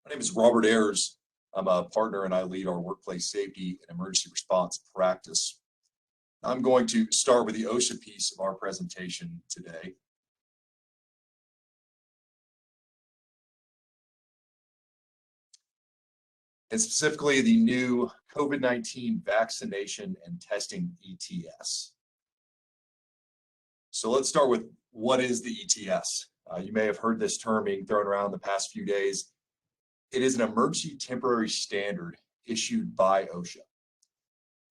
My name is Robert Ayers. I'm a partner and I lead our workplace safety and emergency response practice. I'm going to start with the OSHA piece of our presentation today. And specifically the new COVID-19 vaccination and testing ETS. So let's start with what is the ETS? You may have heard this term being thrown around the past few days. It is an emergency temporary standard issued by OSHA.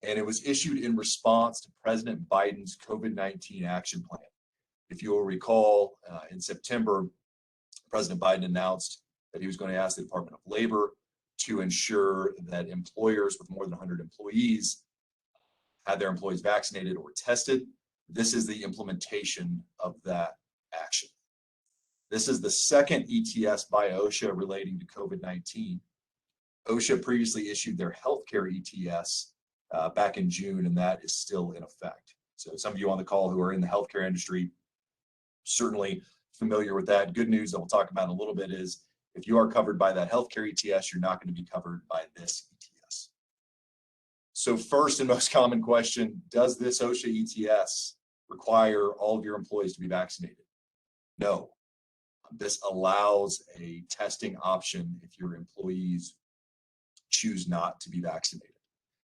And it was issued in response to President Biden's COVID-19 action plan. If you will recall, in September, President Biden announced that he was going to ask the Department of Labor to ensure that employers with more than 100 employees had their employees vaccinated or tested. This is the implementation of that action. This is the second ETS by OSHA relating to COVID-19. OSHA previously issued their healthcare ETS back in June, and that is still in effect. So some of you on the call who are in the healthcare industry certainly familiar with that. Good news that we'll talk about in a little bit is if you are covered by that healthcare ETS, you're not going to be covered by this ETS. So first and most common question, does this OSHA ETS require all of your employees to be vaccinated? No. This allows a testing option if your employees choose not to be vaccinated.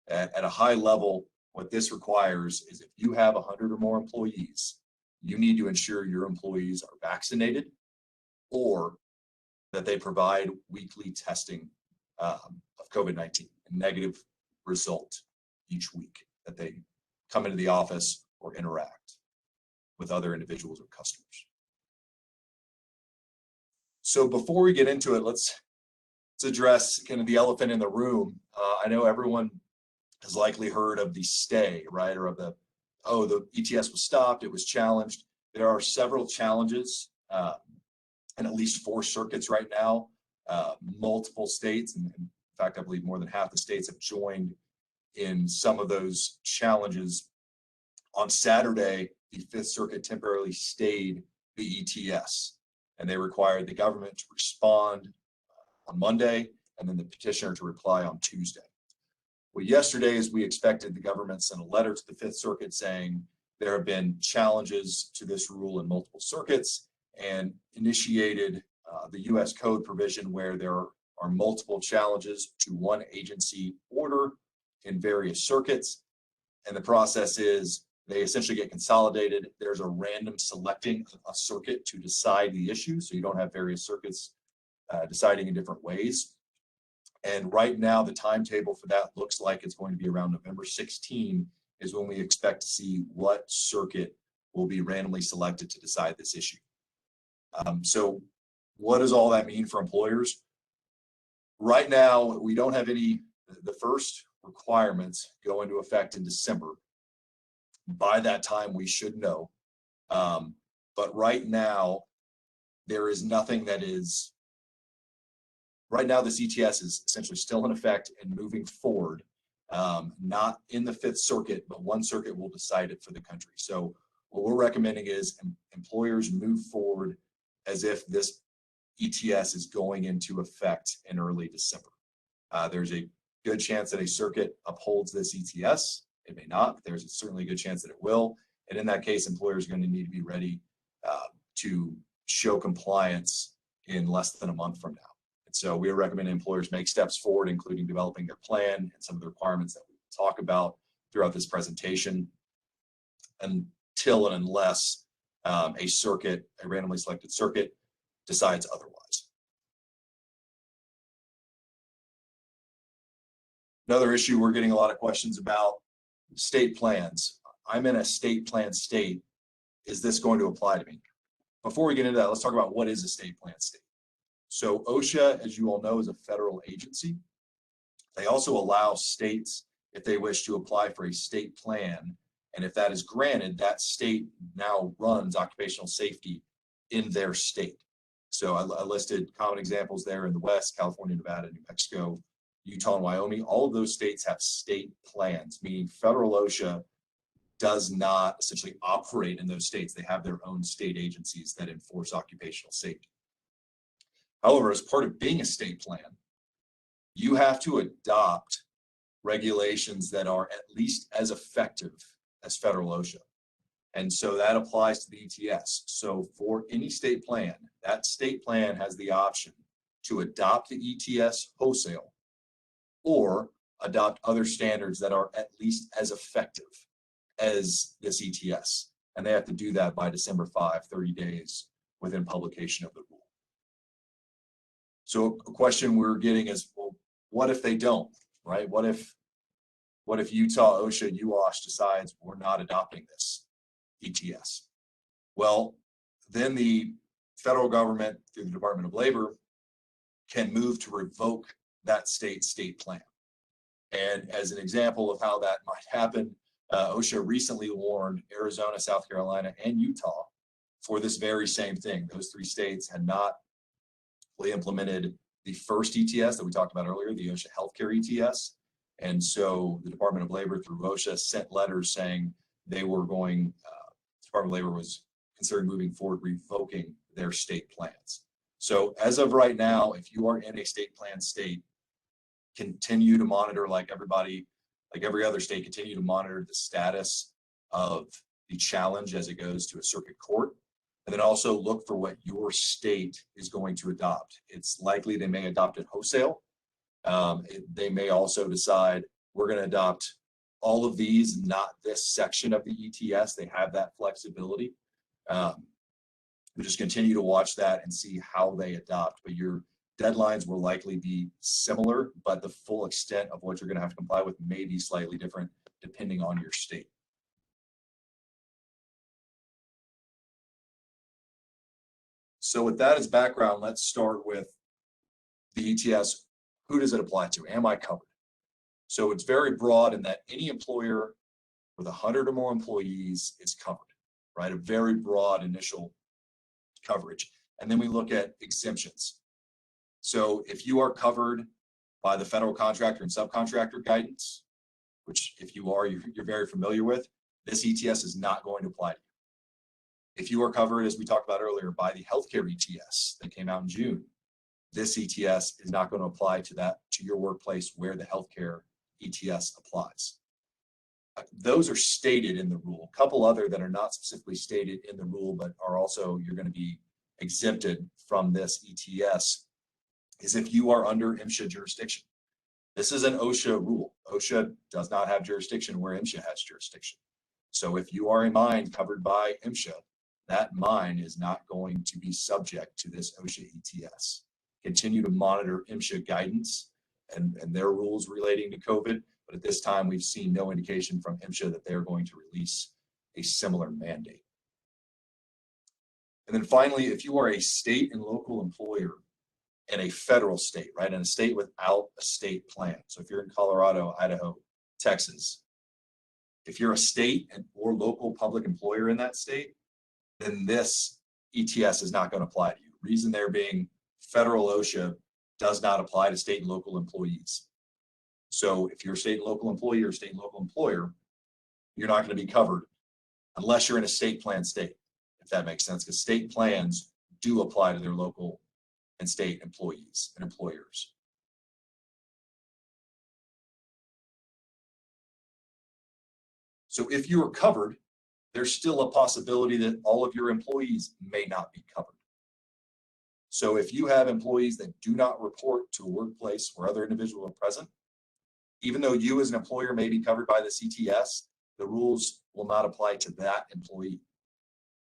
At a high level, what this requires is if you have 100 or more employees, you need to ensure your employees are vaccinated or that they provide weekly testing of COVID-19, a negative result each week, that they come into the office or interact with other individuals or customers. So before we get into it, let's address kind of the elephant in the room. I know everyone has likely heard of the stay, right? Or of the ETS was stopped, it was challenged. There are several challenges in at least 4 circuits right now. Multiple states, and in fact, I believe more than half the states have joined in some of those challenges. On Saturday, the 5th Circuit temporarily stayed the ETS, and they required the government to respond on Monday and then the petitioner to reply on Tuesday. Well, yesterday, as we expected, the government sent a letter to the 5th Circuit saying there have been challenges to this rule in multiple circuits and initiated the U.S. Code provision where there are multiple challenges to one agency order in various circuits. And the process is they essentially get consolidated. There's a random selecting a circuit to decide the issue, so you don't have various circuits deciding in different ways. And right now, the timetable for that looks like it's going to be around November 16 is when we expect to see what circuit will be randomly selected to decide this issue. So what does all that mean for employers? Right now, we don't have any, the first requirements go into effect in December. By that time, we should know. But right now, there is nothing that is, right now this ETS is essentially still in effect and moving forward, not in the 5th Circuit, but one circuit will decide it for the country. So what we're recommending is employers move forward as if this ETS is going into effect in early December. There's a good chance that a circuit upholds this ETS. It may not, but there's certainly a good chance that it will. And in that case, employers are going to need to be ready to show compliance in less than a month from now. And so we are recommending employers make steps forward, including developing their plan and some of the requirements that we talk about throughout this presentation until and unless a circuit, a randomly selected circuit, decides otherwise. Another issue we're getting a lot of questions about, state plans. I'm in a state plan state. Is this going to apply to me? Before we get into that, let's talk about what is a state plan state. So OSHA, as you all know, is a federal agency. They also allow states, if they wish to apply for a state plan, and if that is granted, that state now runs occupational safety in their state. So I listed common examples there in the West: California, Nevada, New Mexico, Utah, and Wyoming. All of those states have state plans, meaning federal OSHA does not essentially operate in those states. They have their own state agencies that enforce occupational safety. However, as part of being a state plan, you have to adopt regulations that are at least as effective as federal OSHA. And so that applies to the ETS. So for any state plan, that state plan has the option to adopt the ETS wholesale or adopt other standards that are at least as effective as this ETS. And they have to do that by December 5, 30 days within publication of the rule. So a question we're getting is, well, what if they don't, right? What if Utah OSHA, UOSH decides we're not adopting this ETS? Well, then the federal government through the Department of Labor can move to revoke that state plan. And as an example of how that might happen, OSHA recently warned Arizona, South Carolina, and Utah for this very same thing. Those three states had not fully implemented the first ETS that we talked about earlier, the OSHA healthcare ETS. And so the Department of Labor through OSHA sent letters saying they were going, the Department of Labor was considering moving forward, revoking their state plans. So as of right now, if you are in a state plan state, continue to monitor like everybody, like every other state, continue to monitor the status of the challenge as it goes to a circuit court. And then also look for what your state is going to adopt. It's likely they may adopt it wholesale. They may also decide we're going to adopt all of these, not this section of the ETS. They have that flexibility. We just continue to watch that and see how they adopt. But your deadlines will likely be similar, but the full extent of what you're going to have to comply with may be slightly different depending on your state. So with that as background, let's start with the ETS. Who does it apply to? Am I covered? So it's very broad in that any employer with 100 or more employees is covered, right? A very broad initial coverage. And then we look at exemptions. So if you are covered by the federal contractor and subcontractor guidance, which if you are, you're very familiar with, this ETS is not going to apply to you. If you are covered, as we talked about earlier, by the healthcare ETS that came out in June, this ETS is not going to apply to your workplace where the healthcare ETS applies. Those are stated in the rule. A couple other that are not specifically stated in the rule, but are also, you're going to be exempted from this ETS, is if you are under MSHA jurisdiction. This is an OSHA rule. OSHA does not have jurisdiction where MSHA has jurisdiction. So if you are a mine covered by MSHA, that mine is not going to be subject to this OSHA ETS. Continue to monitor MSHA guidance and their rules relating to COVID. But at this time, we've seen no indication from MSHA that they're going to release a similar mandate. And then finally, if you are a state and local employer in a federal state, right, in a state without a state plan. So if you're in Colorado, Idaho, Texas, if you're a state or local public employer in that state, then this ETS is not going to apply to you. Reason there being federal OSHA does not apply to state and local employees. So if you're a state and local employee or state and local employer, you're not going to be covered unless you're in a state plan state, if that makes sense, because state plans do apply to their local and state employees and employers. So if you are covered, there's still a possibility that all of your employees may not be covered. So if you have employees that do not report to a workplace where other individuals are present, even though you as an employer may be covered by the ETS, the rules will not apply to that employee.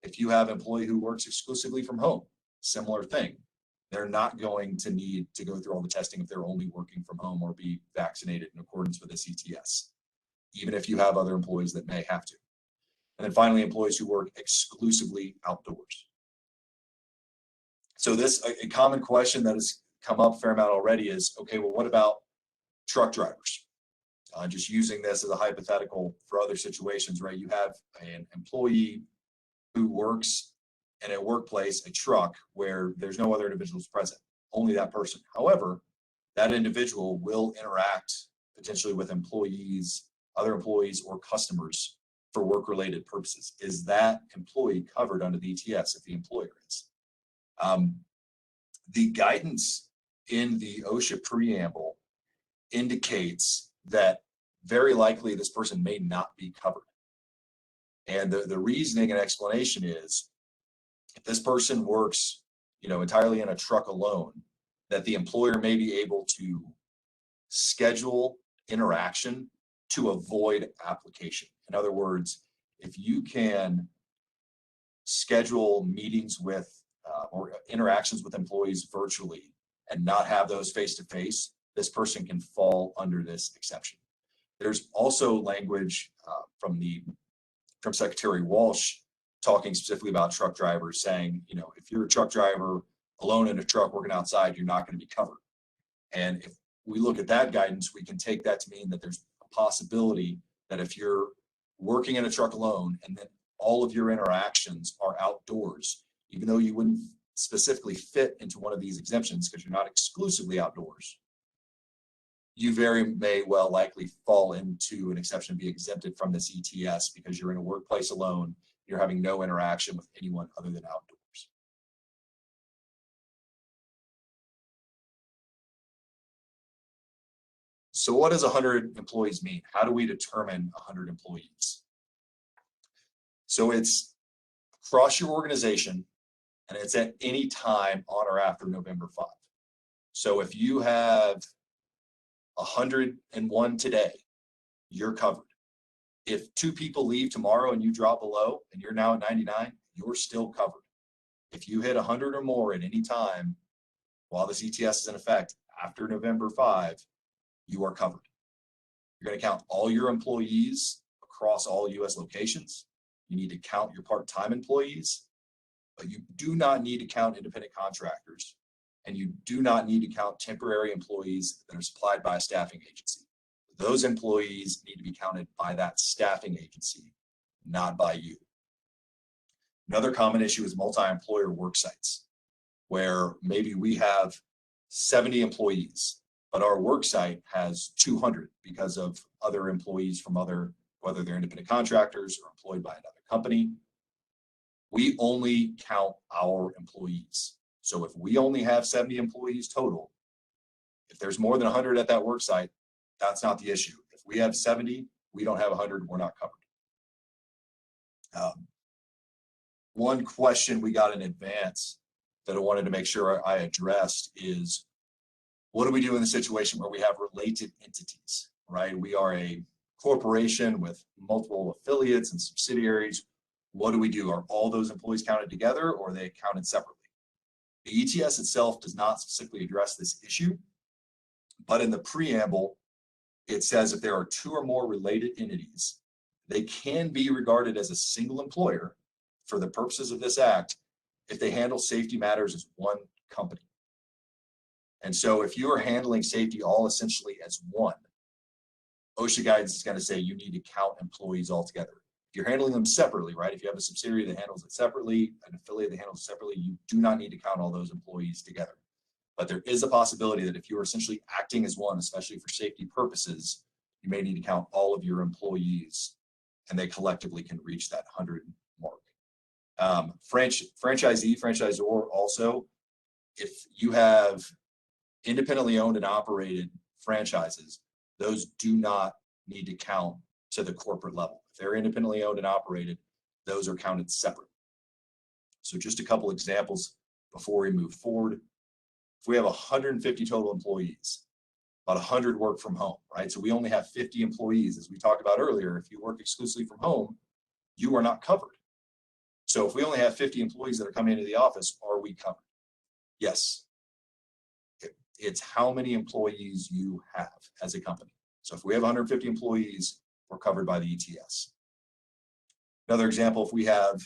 If you have an employee who works exclusively from home, similar thing. They're not going to need to go through all the testing if they're only working from home or be vaccinated in accordance with this ETS, even if you have other employees that may have to. And then finally, employees who work exclusively outdoors. So this, a common question that has come up a fair amount already is, okay, well, what about truck drivers? Just using this as a hypothetical for other situations, right? You have an employee who works in a workplace, a truck, where there's no other individuals present, only that person. However, that individual will interact potentially with employees, other employees or customers for work-related purposes. Is that employee covered under the ETS if the employer is? The guidance in the OSHA preamble indicates that very likely this person may not be covered. And the reasoning and explanation is, if this person works, entirely in a truck alone, that the employer may be able to schedule interaction to avoid application. In other words, if you can schedule meetings with or interactions with employees virtually and not have those face-to-face, this person can fall under this exception. There's also language from Secretary Walsh talking specifically about truck drivers, saying, if you're a truck driver alone in a truck working outside, you're not going to be covered. And if we look at that guidance, we can take that to mean that there's a possibility that if you're working in a truck alone and then all of your interactions are outdoors, even though you wouldn't specifically fit into one of these exemptions because you're not exclusively outdoors, you very may well likely fall into an exception and be exempted from this ETS because you're in a workplace alone, you're having no interaction with anyone other than outdoors. So what does 100 employees mean? How do we determine 100 employees? So it's across your organization, and it's at any time on or after November 5. So if you have 101 today, you're covered. If 2 people leave tomorrow and you drop below and you're now at 99, you're still covered. If you hit 100 or more at any time while this ETS is in effect after November 5, you are covered. You're going to count all your employees across all US locations. You need to count your part-time employees, but you do not need to count independent contractors, and you do not need to count temporary employees that are supplied by a staffing agency. Those employees need to be counted by that staffing agency, not by you. Another common issue is multi-employer work sites, where maybe we have 70 employees, but our work site has 200 because of other employees from whether they're independent contractors or employed by another company. We only count our employees. So if we only have 70 employees total, if there's more than 100 at that work site, that's not the issue. If we have 70, we don't have 100, we're not covered. One question we got in advance that I wanted to make sure I addressed is, what do we do in the situation where we have related entities, right? We are a corporation with multiple affiliates and subsidiaries. What do we do? Are all those employees counted together, or are they counted separately? The ETS itself does not specifically address this issue, but in the preamble, it says if there are 2 or more related entities, they can be regarded as a single employer for the purposes of this act if they handle safety matters as one company. And so if you are handling safety all essentially as one, OSHA guidance is going to say you need to count employees all together. If you're handling them separately, right? If you have a subsidiary that handles it separately, an affiliate that handles it separately, you do not need to count all those employees together. But there is a possibility that if you are essentially acting as one, especially for safety purposes, you may need to count all of your employees, and they collectively can reach that 100 mark. Franchisee, franchisor also, if you have independently owned and operated franchises, those do not need to count to the corporate level. If they're independently owned and operated, those are counted separate. So just a couple examples before we move forward. If we have 150 total employees, about 100 work from home, right? So we only have 50 employees. As we talked about earlier, if you work exclusively from home, you are not covered. So if we only have 50 employees that are coming into the office, are we covered? Yes. It's how many employees you have as a company. So if we have 150 employees, we're covered by the ETS. Another example, if we have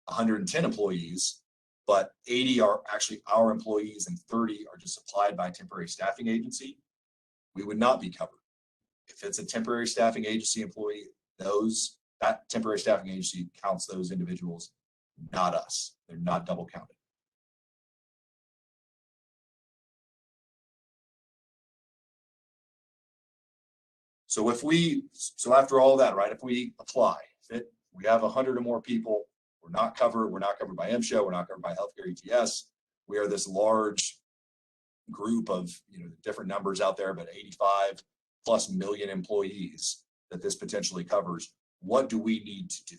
110 employees, but 80 are actually our employees and 30 are just supplied by a temporary staffing agency, we would not be covered. If it's a temporary staffing agency employee, that temporary staffing agency counts those individuals, not us. They're not double counted. So after all that, right, if we apply, if we have 100 or more people, we're not covered by MSHA, we're not covered by healthcare ETS, we are this large group of, different numbers out there, but 85 plus million employees that this potentially covers. What do we need to do?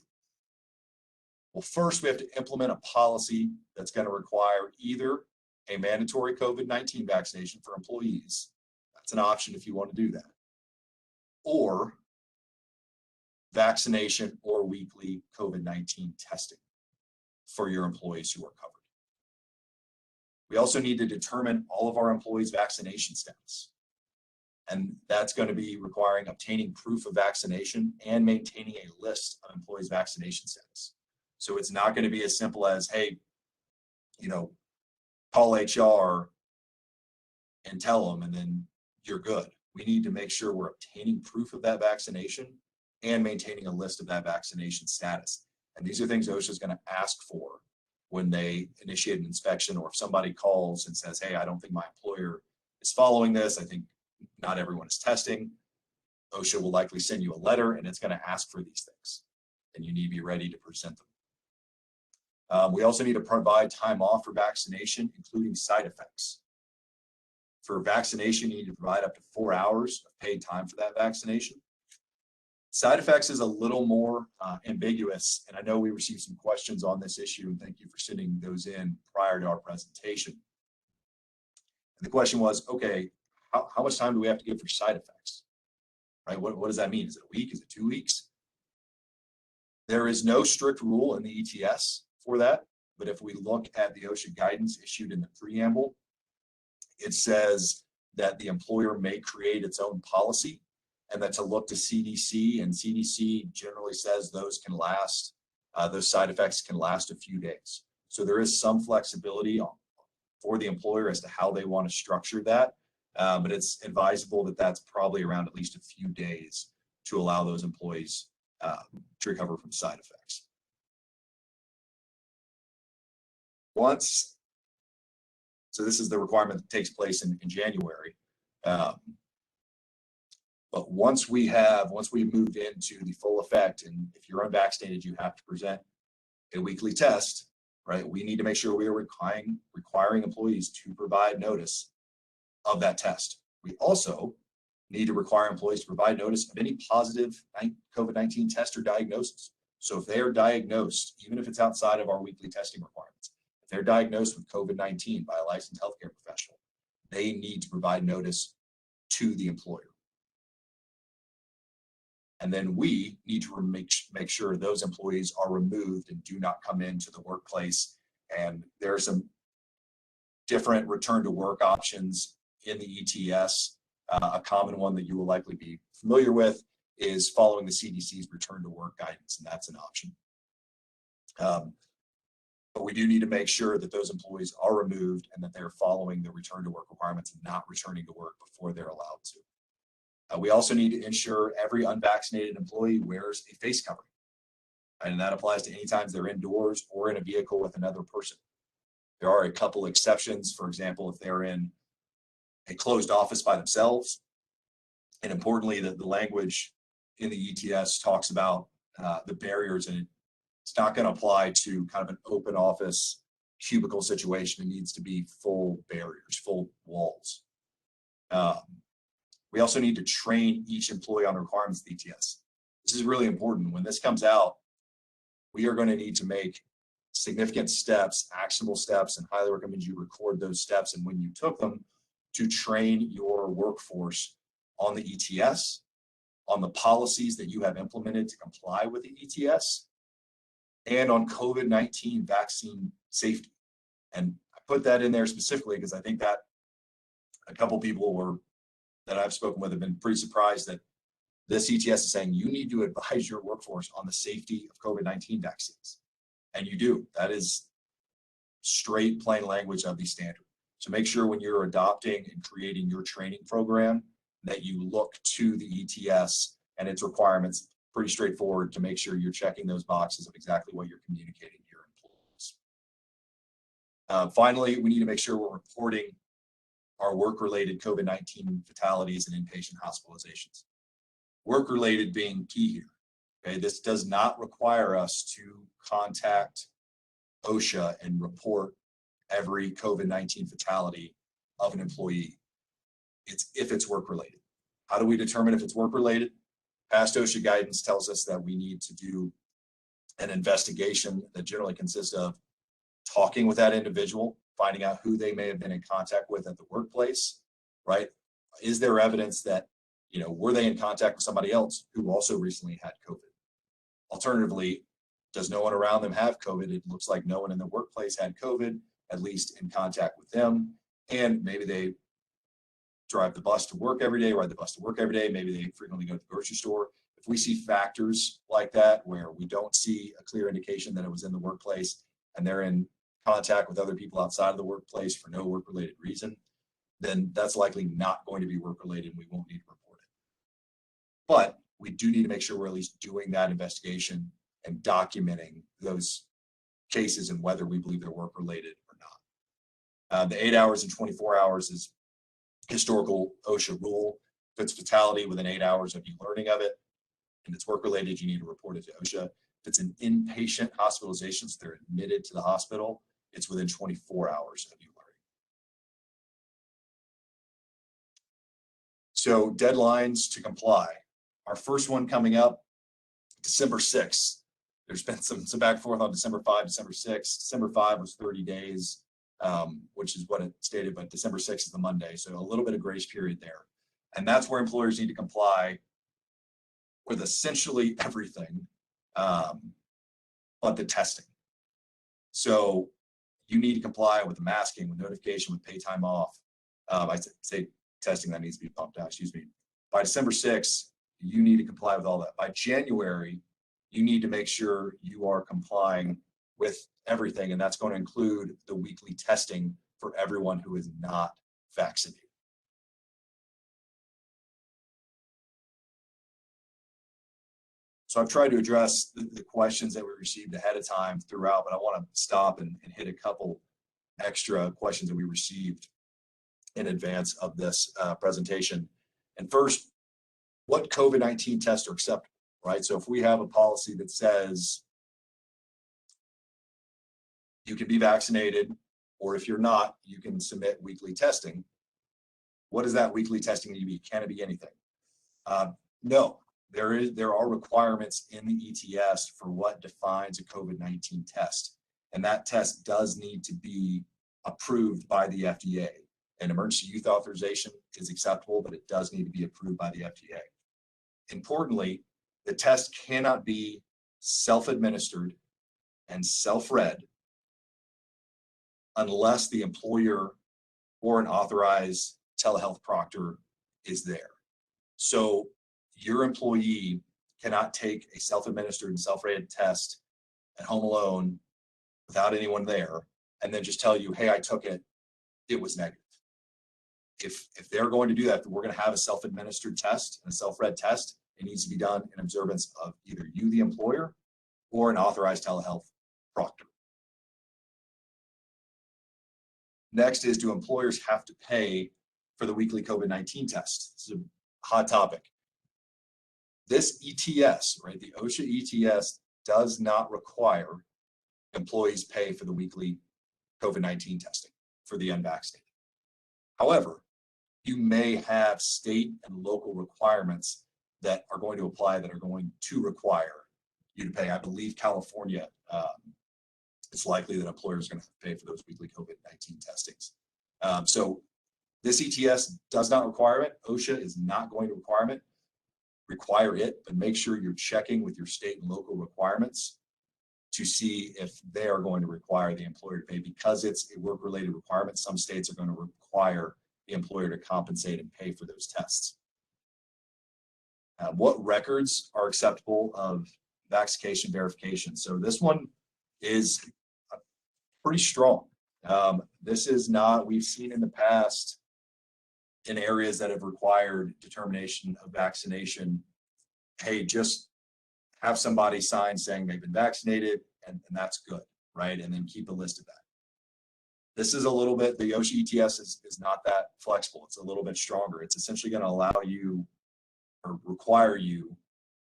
Well, first, we have to implement a policy that's going to require either a mandatory COVID-19 vaccination for employees. That's an option if you want to do that. Or vaccination or weekly COVID-19 testing for your employees who are covered. We also need to determine all of our employees' vaccination status. And that's going to be requiring obtaining proof of vaccination and maintaining a list of employees' vaccination status. So it's not going to be as simple as, hey, call HR and tell them, and then you're good. We need to make sure we're obtaining proof of that vaccination and maintaining a list of that vaccination status. And these are things OSHA is going to ask for when they initiate an inspection, or if somebody calls and says, hey, I don't think my employer is following this. I think not everyone is testing. OSHA will likely send you a letter, and it's going to ask for these things, and you need to be ready to present them. We also need to provide time off for vaccination, including side effects. For vaccination, you need to provide up to 4 hours of paid time for that vaccination. Side effects is a little more ambiguous, and I know we received some questions on this issue, and thank you for sending those in prior to our presentation. And the question was, okay, how much time do we have to give for side effects? Right? What does that mean? Is it a week? Is it 2 weeks? There is no strict rule in the ETS for that, but if we look at the OSHA guidance issued in the preamble, it says that the employer may create its own policy, and that to look to CDC, and CDC generally says those can last, those side effects can last a few days. So there is some flexibility for the employer as to how they want to structure that, but it's advisable that that's probably around at least a few days to allow those employees to recover from side effects. So this is the requirement that takes place in January. But once we moved into the full effect, and if you're unvaccinated, you have to present a weekly test, right? We need to make sure we are requiring employees to provide notice of that test. We also need to require employees to provide notice of any positive COVID-19 test or diagnosis. So if they are diagnosed, even if it's outside of our weekly testing requirements, if they're diagnosed with COVID-19 by a licensed healthcare professional, they need to provide notice to the employer. And then we need to make sure those employees are removed and do not come into the workplace. And there are some different return to work options in the ETS. A common one that you will likely be familiar with is following the CDC's return to work guidance, and that's an option. But we do need to make sure that those employees are removed and that they're following the return to work requirements and not returning to work before they're allowed to. We also need to ensure every unvaccinated employee wears a face covering. And that applies to any times they're indoors or in a vehicle with another person. There are a couple exceptions. For example, if they're in a closed office by themselves. And importantly, the language in the ETS talks about the barriers, and it's not going to apply to kind of an open office cubicle situation. It needs to be full barriers, full walls. We also need to train each employee on the requirements of the ETS. This is really important. When this comes out, we are going to need to make significant steps, actionable steps, and highly recommend you record those steps and when you took them to train your workforce on the ETS, on the policies that you have implemented to comply with the ETS, and on COVID-19 vaccine safety. And I put that in there specifically because I think that a couple people that I've spoken with have been pretty surprised that this ETS is saying you need to advise your workforce on the safety of COVID-19 vaccines. And you do. That is straight, plain language of the standard. So make sure when you're adopting and creating your training program that you look to the ETS and its requirements, pretty straightforward, to make sure you're checking those boxes of exactly what you're communicating to your employees. Finally, we need to make sure we're reporting our work-related COVID-19 fatalities and inpatient hospitalizations. Work-related being key here. Okay, this does not require us to contact OSHA and report every COVID-19 fatality of an employee. It's if it's work-related. How do we determine if it's work-related? Past OSHA guidance tells us that we need to do an investigation that generally consists of talking with that individual, finding out who they may have been in contact with at the workplace, right? Is there evidence that, were they in contact with somebody else who also recently had COVID? Alternatively, does no one around them have COVID? It looks like no one in the workplace had COVID, at least in contact with them. And maybe they drive the bus to work every day, ride the bus to work every day. Maybe they frequently go to the grocery store. If we see factors like that, where we don't see a clear indication that it was in the workplace and they're in contact with other people outside of the workplace for no work-related reason, then that's likely not going to be work-related and we won't need to report it. But we do need to make sure we're at least doing that investigation and documenting those cases and whether we believe they're work-related or not. The 8 hours and 24 hours is historical OSHA rule. If it's fatality within 8 hours of you learning of it and it's work-related, you need to report it to OSHA. If it's an inpatient hospitalization, so they're admitted to the hospital, it's within 24 hours of you learning. So deadlines to comply. Our first one coming up, December 6th. There's been some back and forth on December 5, December 6. December 5 was 30 days, which is what it stated, but December 6 is the Monday. So a little bit of grace period there. And that's where employers need to comply with essentially everything, but the testing. So you need to comply with the masking, with notification, with pay time off. I say testing, that needs to be bumped out, excuse me. By December 6th, you need to comply with all that. By January, you need to make sure you are complying with everything, and that's going to include the weekly testing for everyone who is not vaccinated. So I've tried to address the questions that we received ahead of time throughout, but I want to stop and hit a couple extra questions that we received in advance of this presentation. And first, what COVID-19 tests are acceptable, right? So if we have a policy that says you can be vaccinated, or if you're not, you can submit weekly testing. What does that weekly testing need to be? Can it be anything? No, there are requirements in the ETS for what defines a COVID-19 test. And that test does need to be approved by the FDA. An emergency use authorization is acceptable, but it does need to be approved by the FDA. Importantly, the test cannot be self-administered and self-read unless the employer or an authorized telehealth proctor is there. So your employee cannot take a self-administered and self-rated test at home alone without anyone there and then just tell you, hey, I took it, it was negative. If they're going to do that, we're going to have a self-administered test and a self-read test. It needs to be done in observance of either you, the employer, or an authorized telehealth proctor. Next is, do employers have to pay for the weekly COVID-19 test? This is a hot topic. This ETS, right, the OSHA ETS does not require employees pay for the weekly COVID-19 testing for the unvaccinated. However, you may have state and local requirements that are going to apply that are going to require you to pay. I believe California, it's likely that employers are going to have to pay for those weekly COVID-19 testings. So this ETS does not require it. OSHA is not going to require it, but make sure you're checking with your state and local requirements to see if they are going to require the employer to pay. Because it's a work-related requirement, some states are going to require the employer to compensate and pay for those tests. What records are acceptable of vaccination verification? So this one is pretty strong. This is not, we've seen in the past in areas that have required determination of vaccination, hey, just have somebody sign saying they've been vaccinated and that's good, right? And then keep a list of that. This is a little bit, the OSHA ETS is not that flexible. It's a little bit stronger. It's essentially going to allow you or require you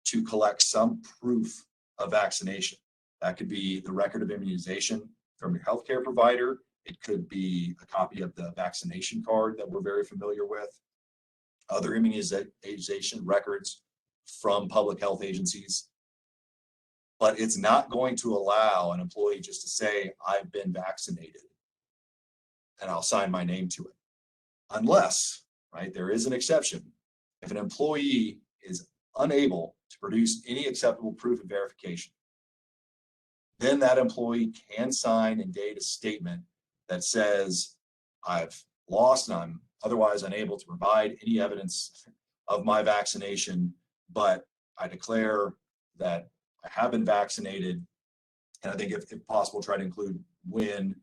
to collect some proof of vaccination. That could be the record of immunization from your healthcare provider. It could be a copy of the vaccination card that we're very familiar with, other immunization records from public health agencies. But it's not going to allow an employee just to say, I've been vaccinated, and I'll sign my name to it. Unless, right, there is an exception. If an employee is unable to produce any acceptable proof of verification, then that employee can sign and date a statement that says, I've lost and I'm otherwise unable to provide any evidence of my vaccination, but I declare that I have been vaccinated. And I think if possible, try to include when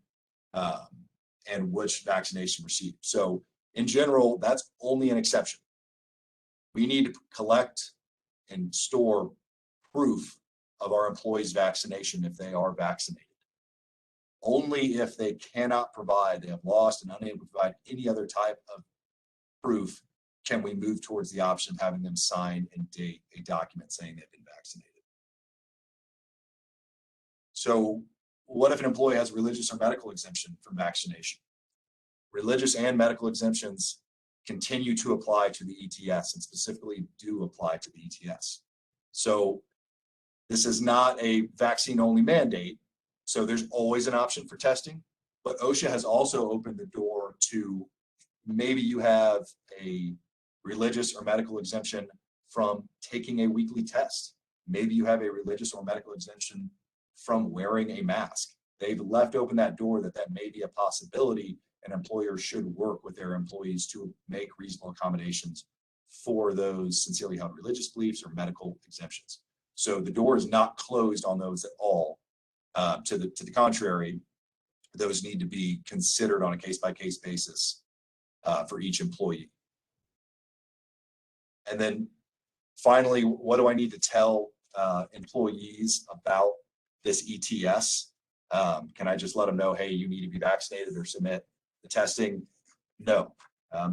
and which vaccination received. So in general, that's only an exception. We need to collect and store proof of our employees' vaccination if they are vaccinated. Only if they cannot provide, they have lost and unable to provide any other type of proof, can we move towards the option of having them sign and date a document saying they've been vaccinated. So what if an employee has a religious or medical exemption from vaccination? Religious and medical exemptions continue to apply to the ETS, and specifically do apply to the ETS. So this is not a vaccine-only mandate, so there's always an option for testing, but OSHA has also opened the door to maybe you have a religious or medical exemption from taking a weekly test. Maybe you have a religious or medical exemption from wearing a mask. They've left open that door that may be a possibility, and employers should work with their employees to make reasonable accommodations for those sincerely held religious beliefs or medical exemptions. So the door is not closed on those at all. To the contrary, those need to be considered on a case-by-case basis for each employee. And then finally, what do I need to tell employees about this ETS? Can I just let them know, hey, you need to be vaccinated or submit the testing? No.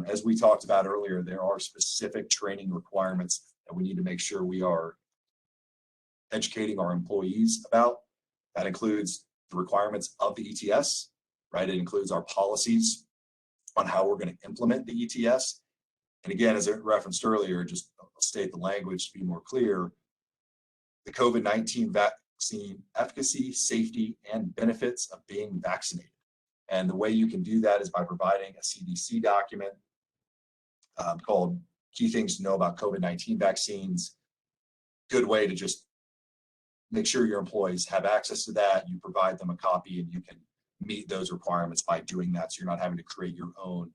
As we talked about earlier, there are specific training requirements that we need to make sure we are educating our employees about. That includes the requirements of the ETS, right? It includes our policies on how we're going to implement the ETS. And again, as I referenced earlier, just state the language to be more clear, the COVID-19 vaccine efficacy, safety, and benefits of being vaccinated. And the way you can do that is by providing a CDC document called Key Things to Know About COVID-19 Vaccines. Good way to just make sure your employees have access to that. You provide them a copy and you can meet those requirements by doing that, so you're not having to create your own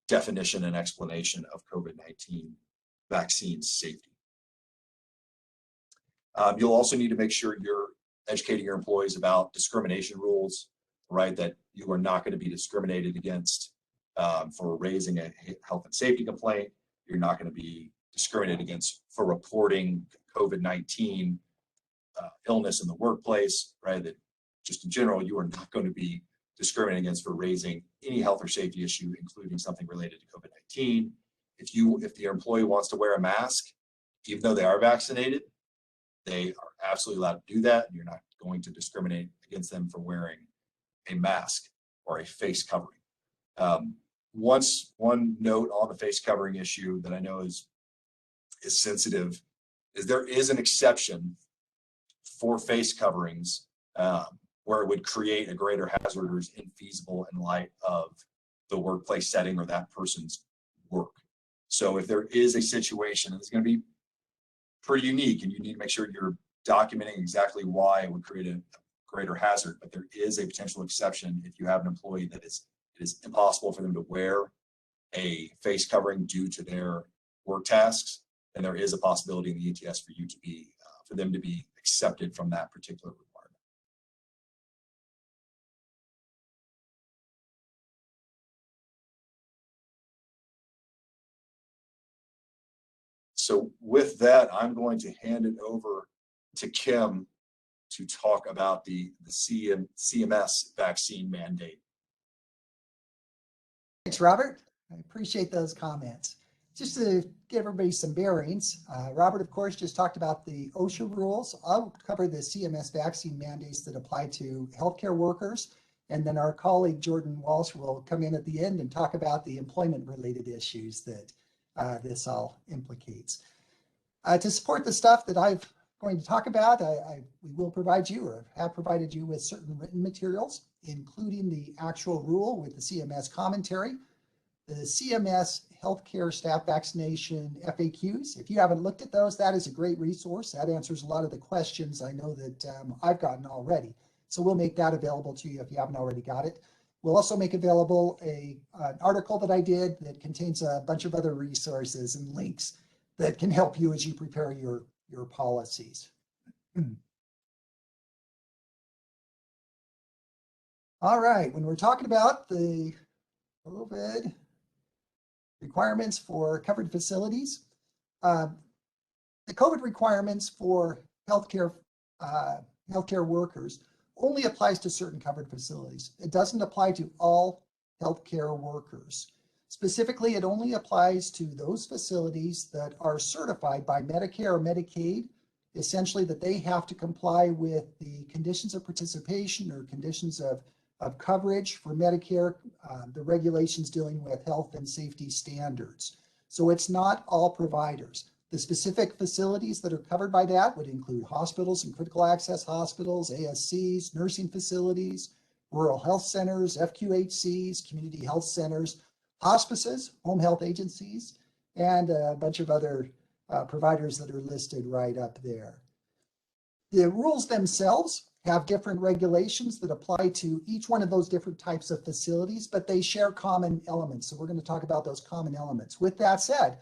definition and explanation of COVID-19 vaccine safety. You'll also need to make sure you're educating your employees about discrimination rules, right? That you are not going to be discriminated against for raising a health and safety complaint. You're not going to be discriminated against for reporting COVID-19 illness in the workplace, right? That just in general, you are not going to be discriminated against for raising any health or safety issue, including something related to COVID-19. If the employee wants to wear a mask, even though they are vaccinated, they are absolutely allowed to do that. And you're not going to discriminate against them for wearing a mask or a face covering. One note on the face covering issue that I know is sensitive is there is an exception for face coverings where it would create a greater hazard or is infeasible in light of the workplace setting or that person's work. So if there is a situation, it's going to be pretty unique and you need to make sure you're documenting exactly why it would create a greater hazard, but there is a potential exception if you have an employee that it is impossible for them to wear a face covering due to their work tasks, and there is a possibility in the ETS for you to be, for them to be accepted from that particular requirement. So with that, I'm going to hand it over to Kim to talk about the CMS vaccine mandate. Thanks, Robert. I appreciate those comments. Just to give everybody some bearings, Robert, of course, just talked about the OSHA rules. I'll cover the CMS vaccine mandates that apply to healthcare workers And then our colleague Jordan Walsh will come in at the end and talk about the employment-related issues that this all implicates. To support the stuff that I'm going to talk about, we will provide you or have provided you with certain written materials, including the actual rule with the CMS commentary, the CMS healthcare staff vaccination FAQs. If you haven't looked at those, that is a great resource. That answers a lot of the questions I know that I've gotten already. So we'll make that available to you if you haven't already got it. We'll also make available an article that I did that contains a bunch of other resources and links that can help you as you prepare your policies. All right, when we're talking about the COVID requirements for covered facilities, the COVID requirements for healthcare workers only applies to certain covered facilities. It doesn't apply to all healthcare workers. Specifically, it only applies to those facilities that are certified by Medicare or Medicaid, essentially that they have to comply with the conditions of participation or conditions of coverage for Medicare, the regulations dealing with health and safety standards. So it's not all providers. The specific facilities that are covered by that would include hospitals and critical access hospitals, ASCs, nursing facilities, rural health centers, FQHCs, community health centers, hospices, home health agencies, and a bunch of other providers that are listed right up there. The rules themselves have different regulations that apply to each one of those different types of facilities, but they share common elements. So we're going to talk about those common elements. With that said,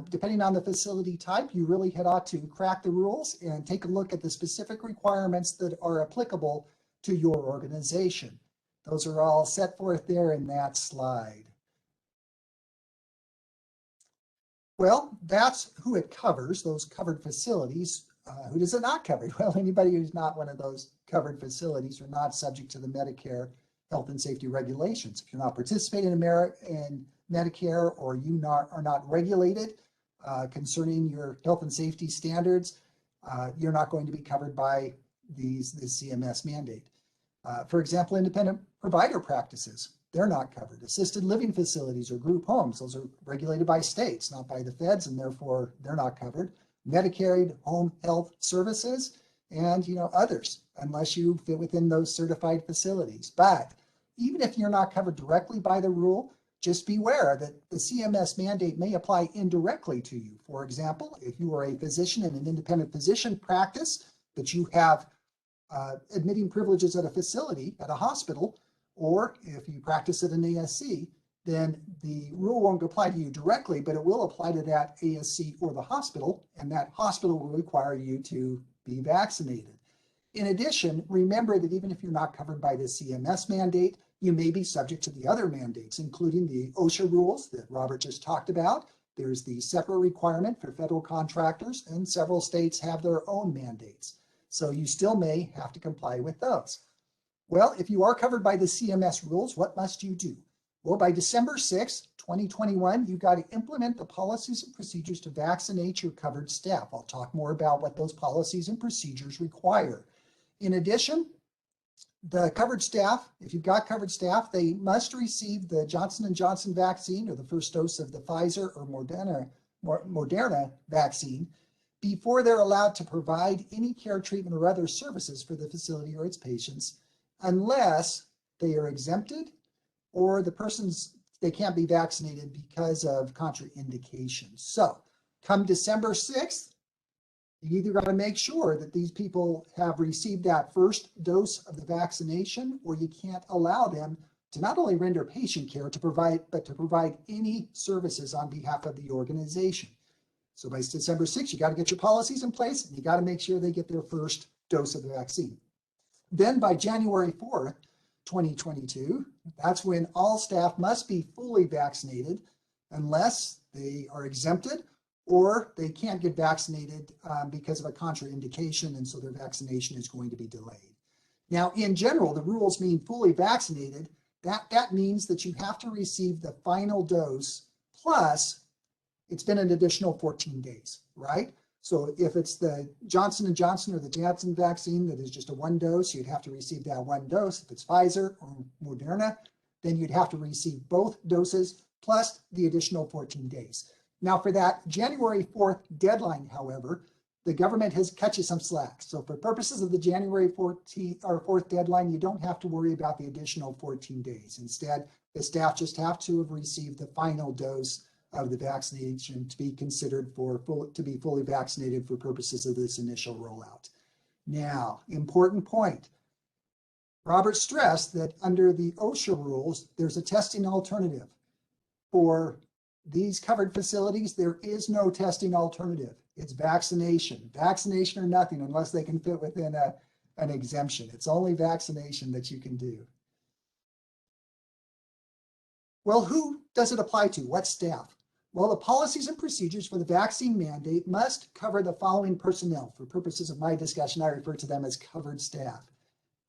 depending on the facility type, you really ought to crack the rules and take a look at the specific requirements that are applicable to your organization. Those are all set forth there in that slide. Well, that's who it covers, those covered facilities. Who does it not cover? Well, anybody who's not one of those covered facilities are not subject to the Medicare health and safety regulations. If you're not participating in Medicare or you are not regulated concerning your health and safety standards, you're not going to be covered by the CMS mandate. For example, independent provider practices, they're not covered. Assisted living facilities or group homes, those are regulated by states, not by the feds, and therefore they're not covered. Medicaid home health services and others, unless you fit within those certified facilities. But even if you're not covered directly by the rule, just beware that the CMS mandate may apply indirectly to you. For example, if you are a physician in an independent physician practice, but you have admitting privileges at a facility, at a hospital, or if you practice at an ASC, then the rule won't apply to you directly, but it will apply to that ASC or the hospital, and that hospital will require you to be vaccinated. In addition, remember that even if you're not covered by the CMS mandate, you may be subject to the other mandates, including the OSHA rules that Robert just talked about. There's the separate requirement for federal contractors, and several states have their own mandates. So you still may have to comply with those. Well, if you are covered by the CMS rules, what must you do? Well, by December 6, 2021, you've got to implement the policies and procedures to vaccinate your covered staff. I'll talk more about what those policies and procedures require. In addition, the covered staff, if you've got covered staff, they must receive the Johnson & Johnson vaccine or the first dose of the Pfizer or Moderna vaccine before they're allowed to provide any care, treatment, or other services for the facility or its patients, unless they are exempted or they can't be vaccinated because of contraindications. So come December 6th, you either got to make sure that these people have received that first dose of the vaccination, or you can't allow them to not only render patient care but to provide any services on behalf of the organization. So by December 6th, you got to get your policies in place, and you got to make sure they get their first dose of the vaccine. Then by January 4th, 2022, that's when all staff must be fully vaccinated unless they are exempted or they can't get vaccinated because of a contraindication, and so their vaccination is going to be delayed. Now, in general, the rules mean fully vaccinated. That means that you have to receive the final dose plus it's been an additional 14 days, right? So if it's the Johnson & Johnson or the Janssen vaccine that is just a one dose, you'd have to receive that one dose. If it's Pfizer or Moderna, then you'd have to receive both doses plus the additional 14 days. Now for that January 4th deadline, however, the government has cut you some slack. So for purposes of the January 4th deadline, you don't have to worry about the additional 14 days. Instead, the staff just have to have received the final dose of the vaccination to be considered to be fully vaccinated for purposes of this initial rollout. Now, important point. Robert stressed that under the OSHA rules, there's a testing alternative. For these covered facilities, there is no testing alternative. It's vaccination. Vaccination or nothing unless they can fit within an exemption. It's only vaccination that you can do. Well, who does it apply to? What staff? Well, the policies and procedures for the vaccine mandate must cover the following personnel. For purposes of my discussion, I refer to them as covered staff,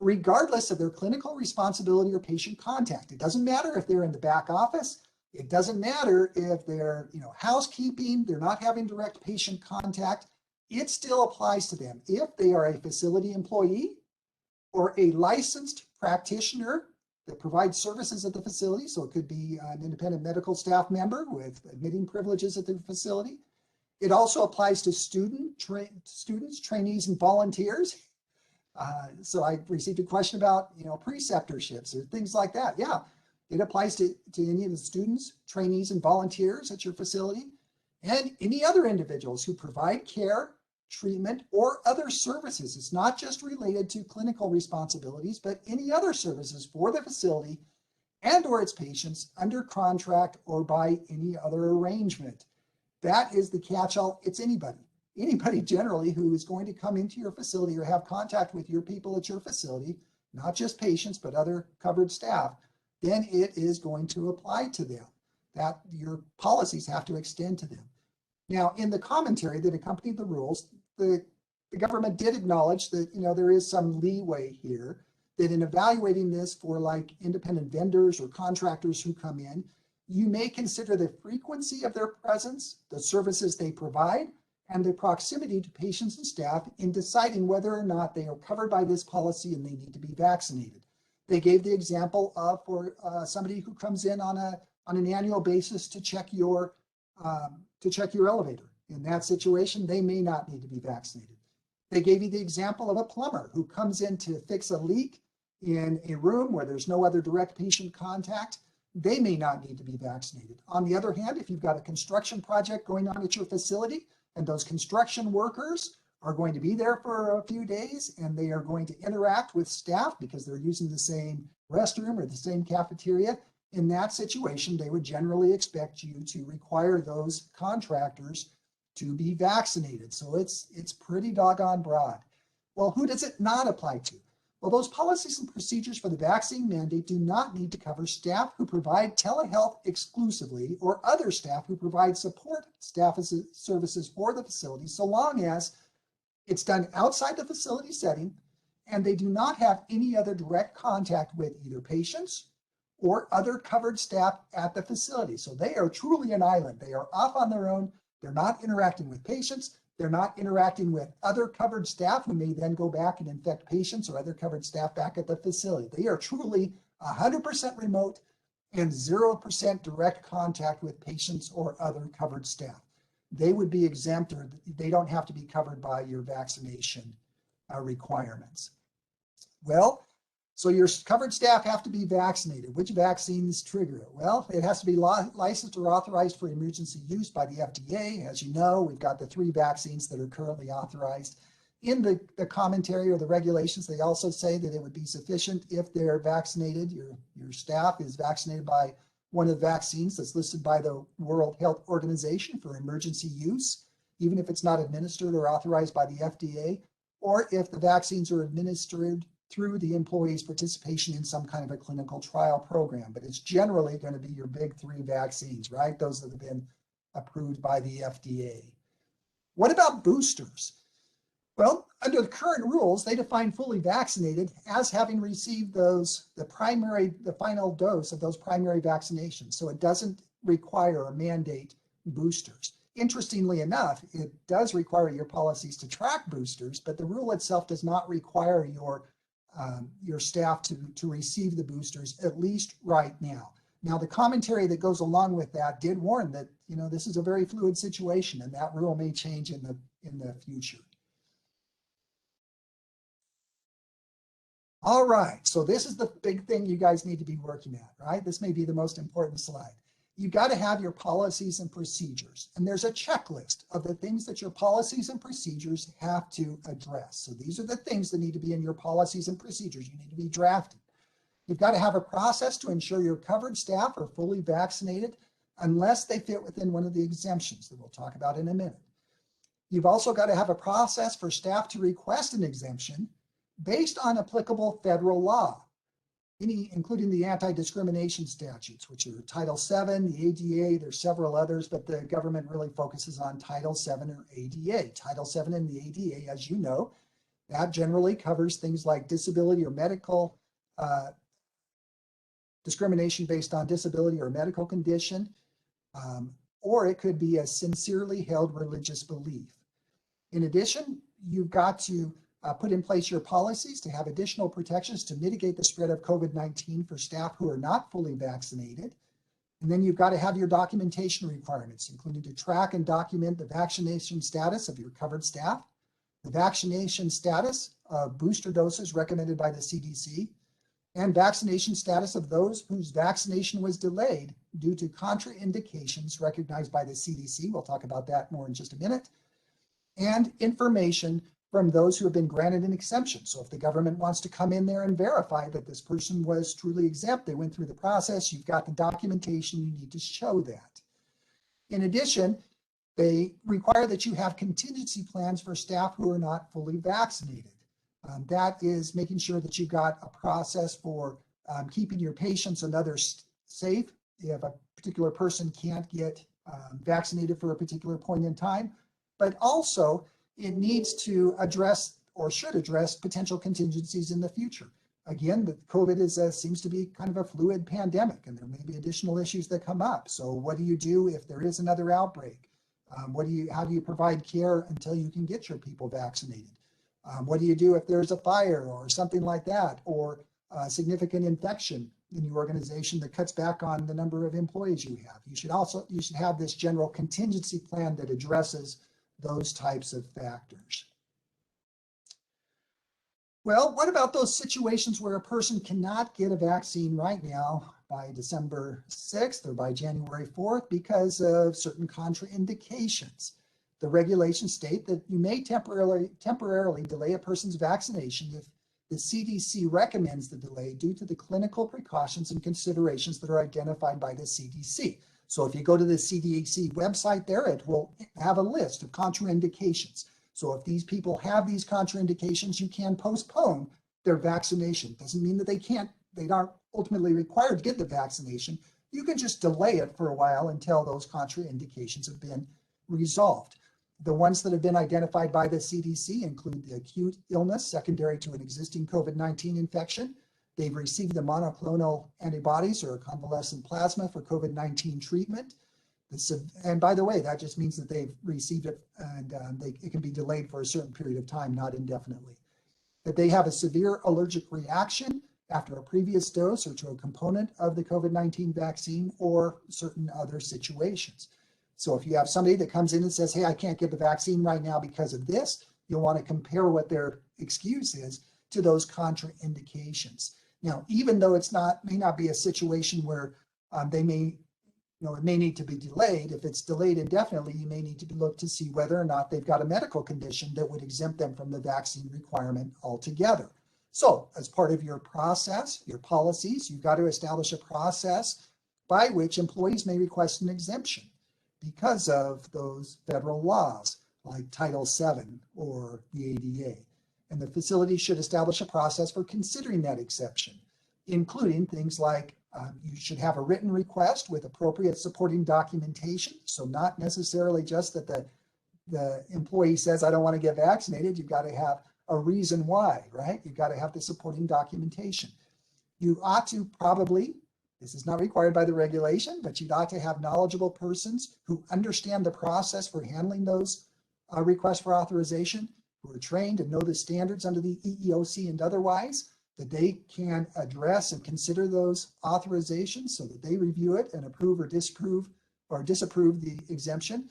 regardless of their clinical responsibility or patient contact. It doesn't matter if they're in the back office. It doesn't matter if they're, housekeeping, they're not having direct patient contact. It still applies to them if they are a facility employee or a licensed practitioner that provides services at the facility. So it could be an independent medical staff member with admitting privileges at the facility. It also applies to students, trainees, and volunteers. So I received a question about, preceptorships or things like that. Yeah, it applies to any of the students, trainees, and volunteers at your facility, and any other individuals who provide care, treatment, or other services. It's not just related to clinical responsibilities, but any other services for the facility and or its patients under contract or by any other arrangement. That is the catch-all. It's anybody generally who is going to come into your facility or have contact with your people at your facility, not just patients, but other covered staff, then it is going to apply to them. That your policies have to extend to them. Now, in the commentary that accompanied the rules, the government did acknowledge that, there is some leeway here, that in evaluating this for like independent vendors or contractors who come in, you may consider the frequency of their presence, the services they provide, and the proximity to patients and staff in deciding whether or not they are covered by this policy and they need to be vaccinated. They gave the example of for somebody who comes in on an annual basis to check your elevator. In that situation, they may not need to be vaccinated. They gave you the example of a plumber who comes in to fix a leak in a room where there's no other direct patient contact. They may not need to be vaccinated. On the other hand, if you've got a construction project going on at your facility and those construction workers are going to be there for a few days and they are going to interact with staff because they're using the same restroom or the same cafeteria, in that situation, they would generally expect you to require those contractors to be vaccinated. So it's pretty doggone broad. Well, who does it not apply to? Well, those policies and procedures for the vaccine mandate do not need to cover staff who provide telehealth exclusively or other staff who provide support staff services for the facility, so long as it's done outside the facility setting and they do not have any other direct contact with either patients or other covered staff at the facility. So they are truly an island. They are off on their own. They're not interacting with patients. They're not interacting with other covered staff who may then go back and infect patients or other covered staff back at the facility. They are truly 100% remote and 0% direct contact with patients or other covered staff. They would be exempt, or they don't have to be covered by your vaccination requirements. Well, so your covered staff have to be vaccinated. Which vaccines trigger it? Well, it has to be licensed or authorized for emergency use by the FDA. As you know, we've got the 3 vaccines that are currently authorized. In the commentary or the regulations, they also say that it would be sufficient if they're vaccinated, your staff is vaccinated by one of the vaccines that's listed by the World Health Organization for emergency use, even if it's not administered or authorized by the FDA, or if the vaccines are administered through the employee's participation in some kind of a clinical trial program. But it's generally going to be your big 3 vaccines, right? Those that have been approved by the FDA. What about boosters? Well, under the current rules, they define fully vaccinated as having received the final dose of those primary vaccinations. So it doesn't require or mandate boosters. Interestingly enough, it does require your policies to track boosters, but the rule itself does not require your staff to receive the boosters, at least right now. Now, the commentary that goes along with that did warn that, you know, this is a very fluid situation and that rule may change in the future. All right, so this is the big thing you guys need to be working at, right? This may be the most important slide. You've got to have your policies and procedures, and there's a checklist of the things that your policies and procedures have to address. So these are the things that need to be in your policies and procedures. You need to be drafted. You've got to have a process to ensure your covered staff are fully vaccinated unless they fit within one of the exemptions that we'll talk about in a minute. You've also got to have a process for staff to request an exemption based on applicable federal law, including the anti-discrimination statutes, which are Title VII, the ADA, there's several others, but the government really focuses on Title VII or ADA. Title VII and the ADA, as you know, that generally covers things like disability or medical discrimination based on disability or medical condition, or it could be a sincerely held religious belief. In addition, you've got to put in place your policies to have additional protections to mitigate the spread of COVID-19 for staff who are not fully vaccinated. And then you've got to have your documentation requirements, including to track and document the vaccination status of your covered staff, the vaccination status of booster doses recommended by the CDC, and vaccination status of those whose vaccination was delayed due to contraindications recognized by the CDC. We'll talk about that more in just a minute. And information from those who have been granted an exemption. So if the government wants to come in there and verify that this person was truly exempt, they went through the process, you've got the documentation, you need to show that. In addition, they require that you have contingency plans for staff who are not fully vaccinated. That is making sure that you've got a process for keeping your patients and others safe. If a particular person can't get vaccinated for a particular point in time, but also it needs to address or should address potential contingencies in the future. Again, the COVID seems to be kind of a fluid pandemic, and there may be additional issues that come up. So what do you do if there is another outbreak? How do you provide care until you can get your people vaccinated? What do you do if there's a fire or something like that, or a significant infection in your organization that cuts back on the number of employees you have? You should have this general contingency plan that addresses those types of factors. Well, what about those situations where a person cannot get a vaccine right now by December 6th or by January 4th because of certain contraindications? The regulations state that you may temporarily delay a person's vaccination if the CDC recommends the delay due to the clinical precautions and considerations that are identified by the CDC. So if you go to the CDC website there, it will have a list of contraindications. So if these people have these contraindications, you can postpone their vaccination. Doesn't mean that they aren't ultimately required to get the vaccination. You can just delay it for a while until those contraindications have been resolved. The ones that have been identified by the CDC include the acute illness secondary to an existing COVID-19 infection. They've received the monoclonal antibodies or convalescent plasma for COVID-19 treatment. And by the way, that just means that they've received it and it can be delayed for a certain period of time, not indefinitely. That they have a severe allergic reaction after a previous dose or to a component of the COVID-19 vaccine or certain other situations. So if you have somebody that comes in and says, hey, I can't get the vaccine right now because of this, you'll want to compare what their excuse is to those contraindications. Now, even though may not be a situation where it may need to be delayed. If it's delayed indefinitely, you may need to look to see whether or not they've got a medical condition that would exempt them from the vaccine requirement altogether. So as part of your process, your policies, you've got to establish a process by which employees may request an exemption because of those federal laws like Title VII or the ADA. And the facility should establish a process for considering that exception, including things like you should have a written request with appropriate supporting documentation. So not necessarily just that the employee says, I don't want to get vaccinated. You've got to have a reason why, right? You've got to have the supporting documentation. You ought to probably, This is not required by the regulation, but you'd ought to have knowledgeable persons who understand the process for handling those requests for authorization, who are trained and know the standards under the EEOC and otherwise, that they can address and consider those authorizations so that they review it and approve or disapprove the exemption.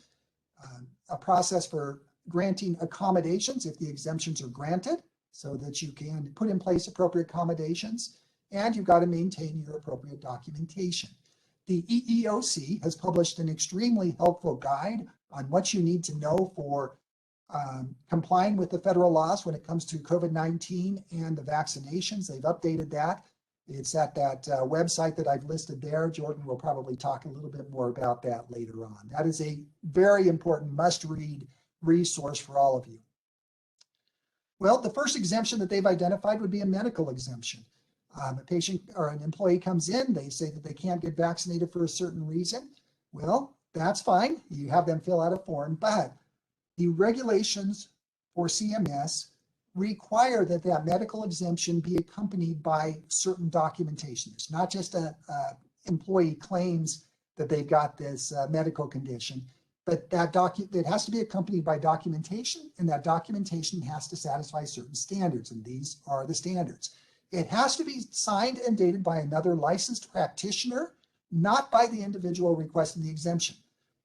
A process for granting accommodations if the exemptions are granted so that you can put in place appropriate accommodations, and you've got to maintain your appropriate documentation. The EEOC has published an extremely helpful guide on what you need to know for complying with the federal laws when it comes to COVID-19 and the vaccinations. They've updated that. It's at that website that I've listed there. Jordan will probably talk a little bit more about that later on. That is a very important must-read resource for all of you. Well, the first exemption that they've identified would be a medical exemption. A patient or an employee comes in, they say that they can't get vaccinated for a certain reason. Well, that's fine. You have them fill out a form, but the regulations for CMS require that that medical exemption be accompanied by certain documentation. It's not just a employee claims that they've got this medical condition, but it has to be accompanied by documentation, and that documentation has to satisfy certain standards, and these are the standards. It has to be signed and dated by another licensed practitioner, not by the individual requesting the exemption.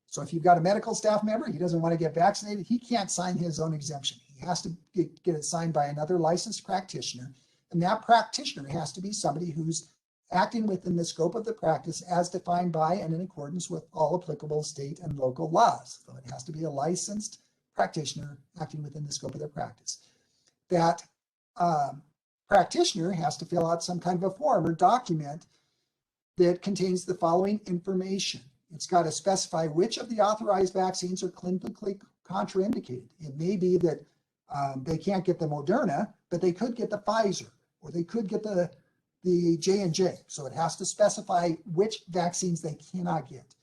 So if you've got a medical staff member, he doesn't want to get vaccinated, he can't sign his own exemption. He has to get it signed by another licensed practitioner. And that practitioner has to be somebody who's acting within the scope of the practice as defined by and in accordance with all applicable state and local laws. So it has to be a licensed practitioner acting within the scope of their practice. That practitioner has to fill out some kind of a form or document that contains the following information. It's got to specify which of the authorized vaccines are clinically contraindicated. It may be that they can't get the Moderna, but they could get the Pfizer, or they could get the J&J. So it has to specify which vaccines they cannot get.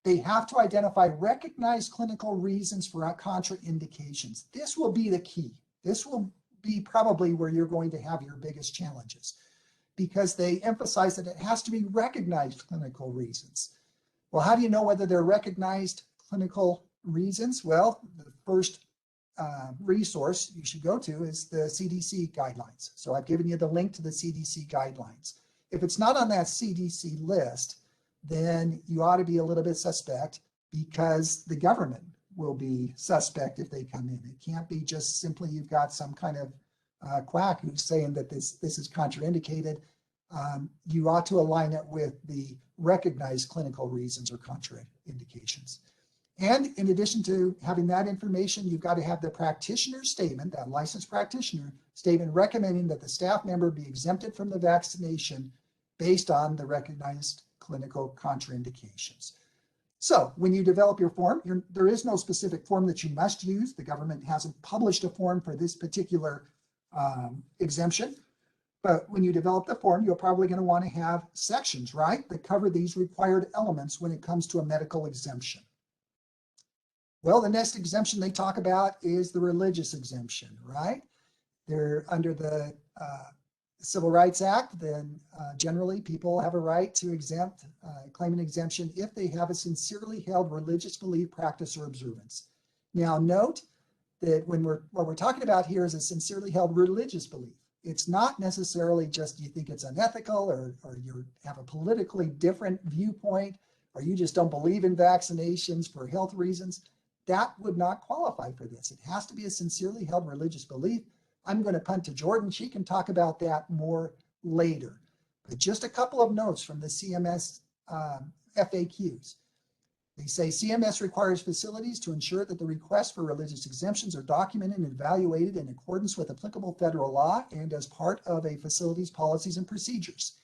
They have to identify recognized clinical reasons for contraindications. This will be the key. This will be probably where you're going to have your biggest challenges, because they emphasize that it has to be recognized clinical reasons. Well, how do you know whether they're recognized clinical reasons? Well, the first resource you should go to is the CDC guidelines. So I've given you the link to the CDC guidelines. If it's not on that CDC list, then you ought to be a little bit suspect, because the government will be suspect if they come in. It can't be just simply you've got some kind of quack who's saying that this is contraindicated. You ought to align it with the recognized clinical reasons or contraindications. And in addition to having that information, you've got to have the practitioner statement, that licensed practitioner statement recommending that the staff member be exempted from the vaccination based on the recognized clinical contraindications. So when you develop your form, there is no specific form that you must use. The government hasn't published a form for this particular exemption. But when you develop the form, you're probably going to want to have sections, right, that cover these required elements when it comes to a medical exemption. Well, the next exemption they talk about is the religious exemption, right? They're under the Civil Rights Act, then generally people have a right to claim an exemption if they have a sincerely held religious belief, practice, or observance. Now note that what we're talking about here is a sincerely held religious belief. It's not necessarily just you think it's unethical, or you have a politically different viewpoint, or you just don't believe in vaccinations for health reasons. That would not qualify for this. It has to be a sincerely held religious belief. I'm going to punt to Jordan. She can talk about that more later. But just a couple of notes from the CMS FAQs. They say CMS requires facilities to ensure that the requests for religious exemptions are documented and evaluated in accordance with applicable federal law and as part of a facility's policies and procedures.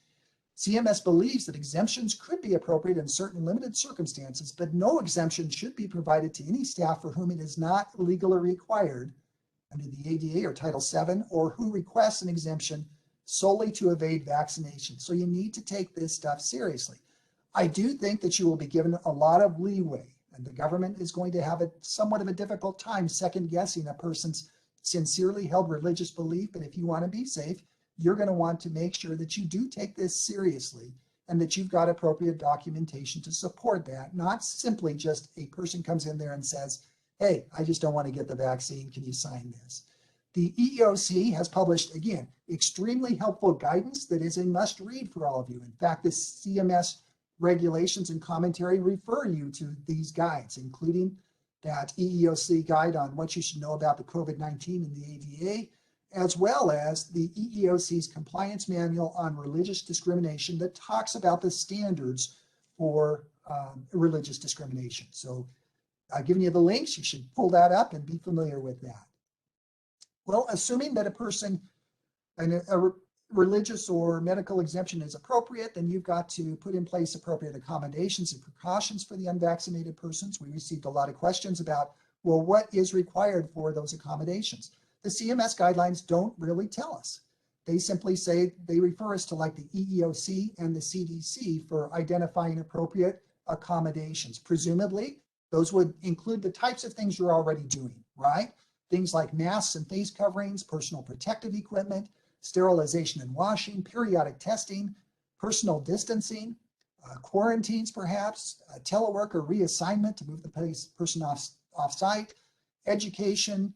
CMS believes that exemptions could be appropriate in certain limited circumstances, but no exemption should be provided to any staff for whom it is not legally required under the ADA or Title VII, or who requests an exemption solely to evade vaccination. So you need to take this stuff seriously. I do think that you will be given a lot of leeway, and the government is going to have somewhat of a difficult time second guessing a person's sincerely held religious belief. But if you want to be safe, you're going to want to make sure that you do take this seriously and that you've got appropriate documentation to support that, not simply just a person comes in there and says, hey, I just don't want to get the vaccine, can you sign this? The EEOC has published, again, extremely helpful guidance that is a must read for all of you. In fact, the CMS regulations and commentary refer you to these guides, including that EEOC guide on what you should know about the COVID-19 and the ADA, as well as the EEOC's compliance manual on religious discrimination that talks about the standards for religious discrimination. So I've given you the links, you should pull that up and be familiar with that. Well, assuming that a person, a religious or medical exemption is appropriate, then you've got to put in place appropriate accommodations and precautions for the unvaccinated persons. We received a lot of questions about, well, what is required for those accommodations? The CMS guidelines don't really tell us. They simply say, they refer us to like the EEOC and the CDC for identifying appropriate accommodations. Presumably, those would include the types of things you're already doing, right? Things like masks and face coverings, personal protective equipment, sterilization and washing, periodic testing, personal distancing, quarantines perhaps, telework or reassignment to move the person off-site, education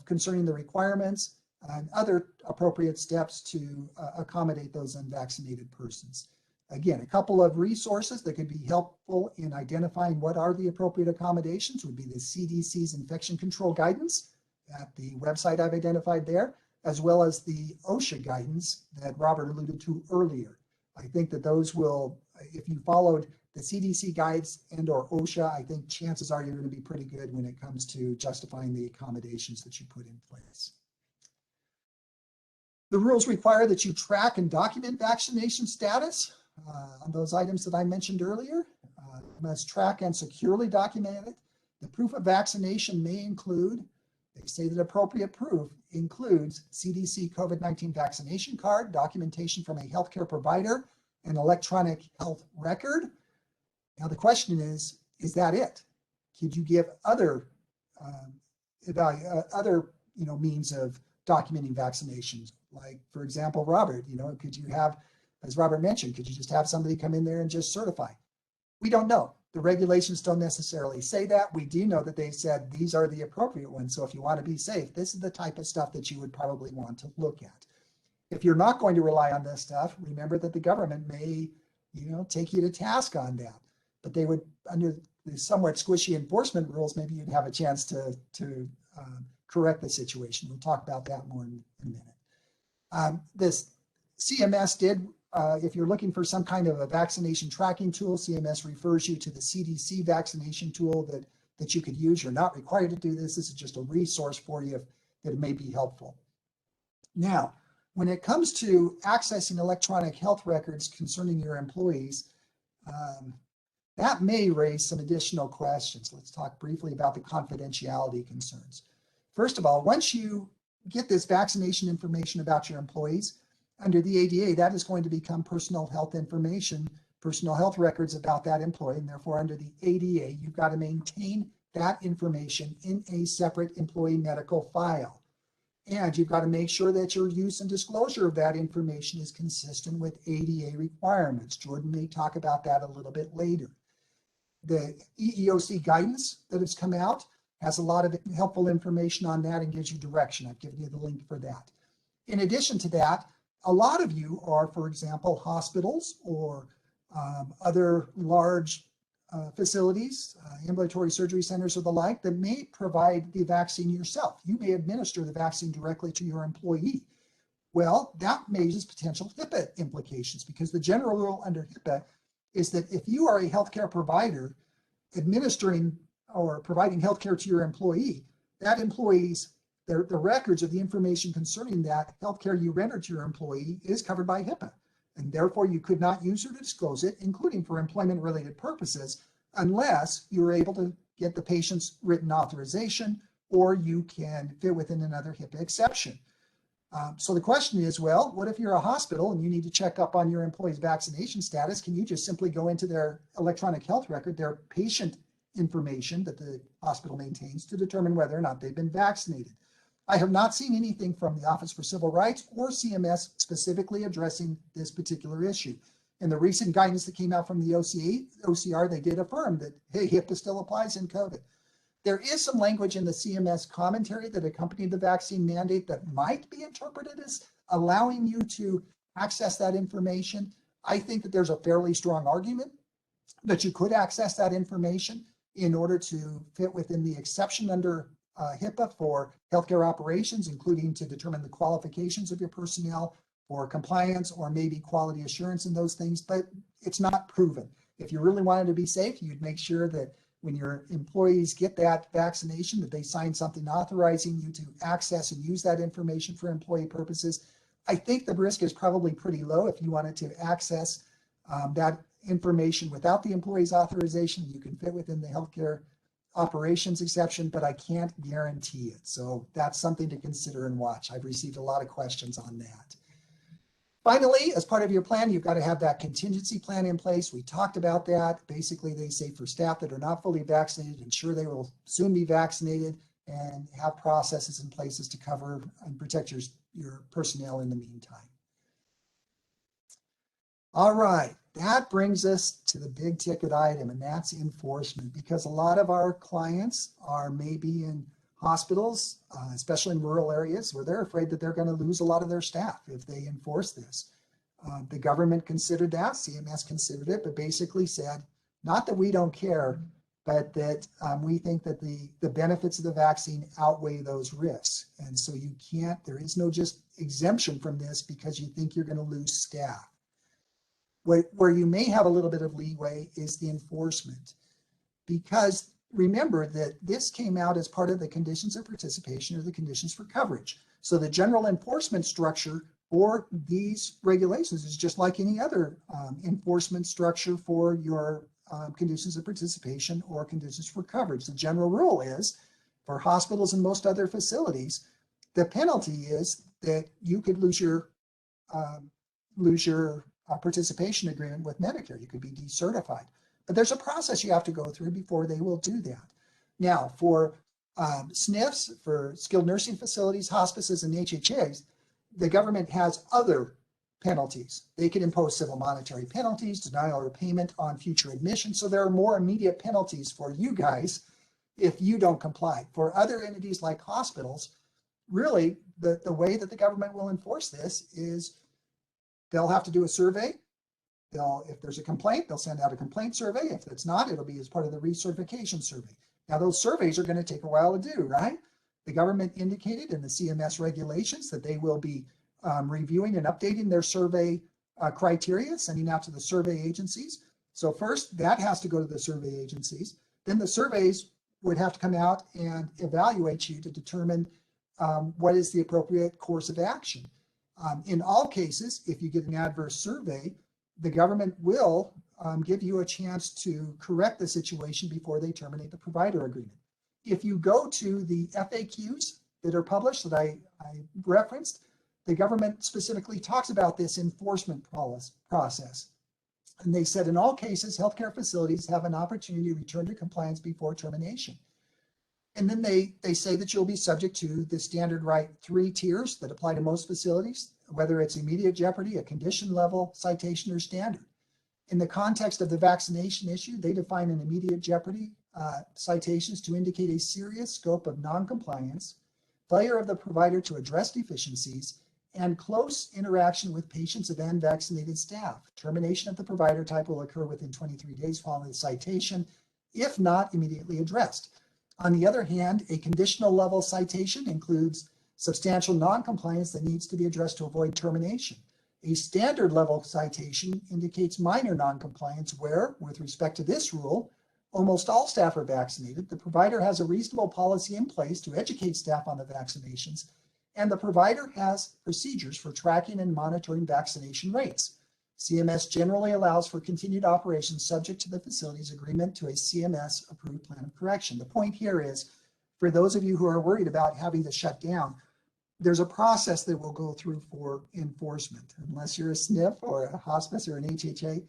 concerning the requirements, and other appropriate steps to accommodate those unvaccinated persons. Again, a couple of resources that could be helpful in identifying what are the appropriate accommodations would be the CDC's infection control guidance at the website I've identified there, as well as the OSHA guidance that Robert alluded to earlier. I think that those will, if you followed the CDC guides and or OSHA, I think chances are you're going to be pretty good when it comes to justifying the accommodations that you put in place. The rules require that you track and document vaccination status on those items that I mentioned earlier. You must track and securely document it. The proof of vaccination may include, they say that appropriate proof includes CDC COVID-19 vaccination card, documentation from a healthcare provider, an electronic health record. Now the question is that it? Could you give other means of documenting vaccinations? Like, for example, Robert, could you have, as Robert mentioned, could you just have somebody come in there and just certify? We don't know. The regulations don't necessarily say that. We do know that they've said these are the appropriate ones. So if you want to be safe, this is the type of stuff that you would probably want to look at. If you're not going to rely on this stuff, remember that the government may, take you to task on that. But they would, under the somewhat squishy enforcement rules, maybe you'd have a chance to correct the situation. We'll talk about that more in a minute. This CMS did, if you're looking for some kind of a vaccination tracking tool, CMS refers you to the CDC vaccination tool that you could use. You're not required to do this. This is just a resource for you that may be helpful. Now, when it comes to accessing electronic health records concerning your employees, that may raise some additional questions. Let's talk briefly about the confidentiality concerns. First of all, once you get this vaccination information about your employees, under the ADA, that is going to become personal health information, personal health records about that employee, and therefore under the ADA, you've got to maintain that information in a separate employee medical file. And you've got to make sure that your use and disclosure of that information is consistent with ADA requirements. Jordan may talk about that a little bit later. The EEOC guidance that has come out has a lot of helpful information on that and gives you direction. I've given you the link for that. In addition to that, a lot of you are, for example, hospitals or other large facilities, ambulatory surgery centers or the like, that may provide the vaccine yourself. You may administer the vaccine directly to your employee. Well, that raises potential HIPAA implications, because the general rule under HIPAA is that if you are a healthcare provider administering or providing healthcare to your employee, that employee's, the records of the information concerning that healthcare you render to your employee is covered by HIPAA. And therefore you could not use or disclose it, including for employment related purposes, unless you're able to get the patient's written authorization or you can fit within another HIPAA exception. So the question is, well, what if you're a hospital and you need to check up on your employee's vaccination status? Can you just simply go into their electronic health record, their patient information that the hospital maintains, to determine whether or not they've been vaccinated? I have not seen anything from the Office for Civil Rights or CMS specifically addressing this particular issue. In the recent guidance that came out from the OCR, they did affirm that, hey, HIPAA still applies in COVID. There is some language in the CMS commentary that accompanied the vaccine mandate that might be interpreted as allowing you to access that information. I think that there's a fairly strong argument that you could access that information in order to fit within the exception under HIPAA for healthcare operations, including to determine the qualifications of your personnel for compliance or maybe quality assurance and those things, but it's not proven. If you really wanted to be safe, you'd make sure that when your employees get that vaccination, that they sign something authorizing you to access and use that information for employee purposes. I think the risk is probably pretty low if you wanted to access that information without the employee's authorization. You can fit within the healthcare operations exception, but I can't guarantee it. So that's something to consider and watch. I've received a lot of questions on that. Finally, as part of your plan, you've got to have that contingency plan in place. We talked about that. Basically, they say for staff that are not fully vaccinated, ensure they will soon be vaccinated and have processes in places to cover and protect your personnel in the meantime. All right, that brings us to the big ticket item, and that's enforcement, because a lot of our clients are maybe in hospitals, especially in rural areas, where they're afraid that they're going to lose a lot of their staff if they enforce this. The government considered that, CMS considered it, but basically said, not that we don't care, but that we think that the benefits of the vaccine outweigh those risks. And so you can't, there is no just exemption from this because you think you're going to lose staff. Where you may have a little bit of leeway is the enforcement, because remember that this came out as part of the conditions of participation or the conditions for coverage. So the general enforcement structure for these regulations is just like any other enforcement structure for your conditions of participation or conditions for coverage. The general rule is for hospitals and most other facilities, the penalty is that you could lose your participation agreement with Medicare. You could be decertified. But there's a process you have to go through before they will do that. Now, for SNFs, for skilled nursing facilities, hospices, and HHAs, the government has other penalties. They can impose civil monetary penalties, denial or payment on future admission. So there are more immediate penalties for you guys if you don't comply. For other entities like hospitals, really, the way that the government will enforce this is they'll have to do a survey. If there's a complaint, they'll send out a complaint survey. If it's not, it'll be as part of the recertification survey. Now, those surveys are going to take a while to do, right? The government indicated in the CMS regulations that they will be reviewing and updating their survey criteria, sending out to the survey agencies. So first, that has to go to the survey agencies. Then the surveys would have to come out and evaluate you to determine what is the appropriate course of action. In all cases, if you get an adverse survey, the government will give you a chance to correct the situation before they terminate the provider agreement. If you go to the FAQs that are published that I referenced, the government specifically talks about this enforcement process. And they said in all cases, healthcare facilities have an opportunity to return to compliance before termination. And then they say that you'll be subject to the standard right 3 tiers that apply to most facilities, whether it's immediate jeopardy, a condition level, citation, or standard. In the context of the vaccination issue, they define an immediate jeopardy citations to indicate a serious scope of noncompliance, failure of the provider to address deficiencies, and close interaction with patients of unvaccinated staff. Termination of the provider type will occur within 23 days following the citation, if not immediately addressed. On the other hand, a conditional level citation includes substantial noncompliance that needs to be addressed to avoid termination. A standard level citation indicates minor noncompliance where, with respect to this rule, almost all staff are vaccinated. The provider has a reasonable policy in place to educate staff on the vaccinations, and the provider has procedures for tracking and monitoring vaccination rates. CMS generally allows for continued operations subject to the facility's agreement to a CMS approved plan of correction. The point here is, for those of you who are worried about having to shut down, there's a process that we'll go through for enforcement. Unless you're a SNF or a hospice or an HHA,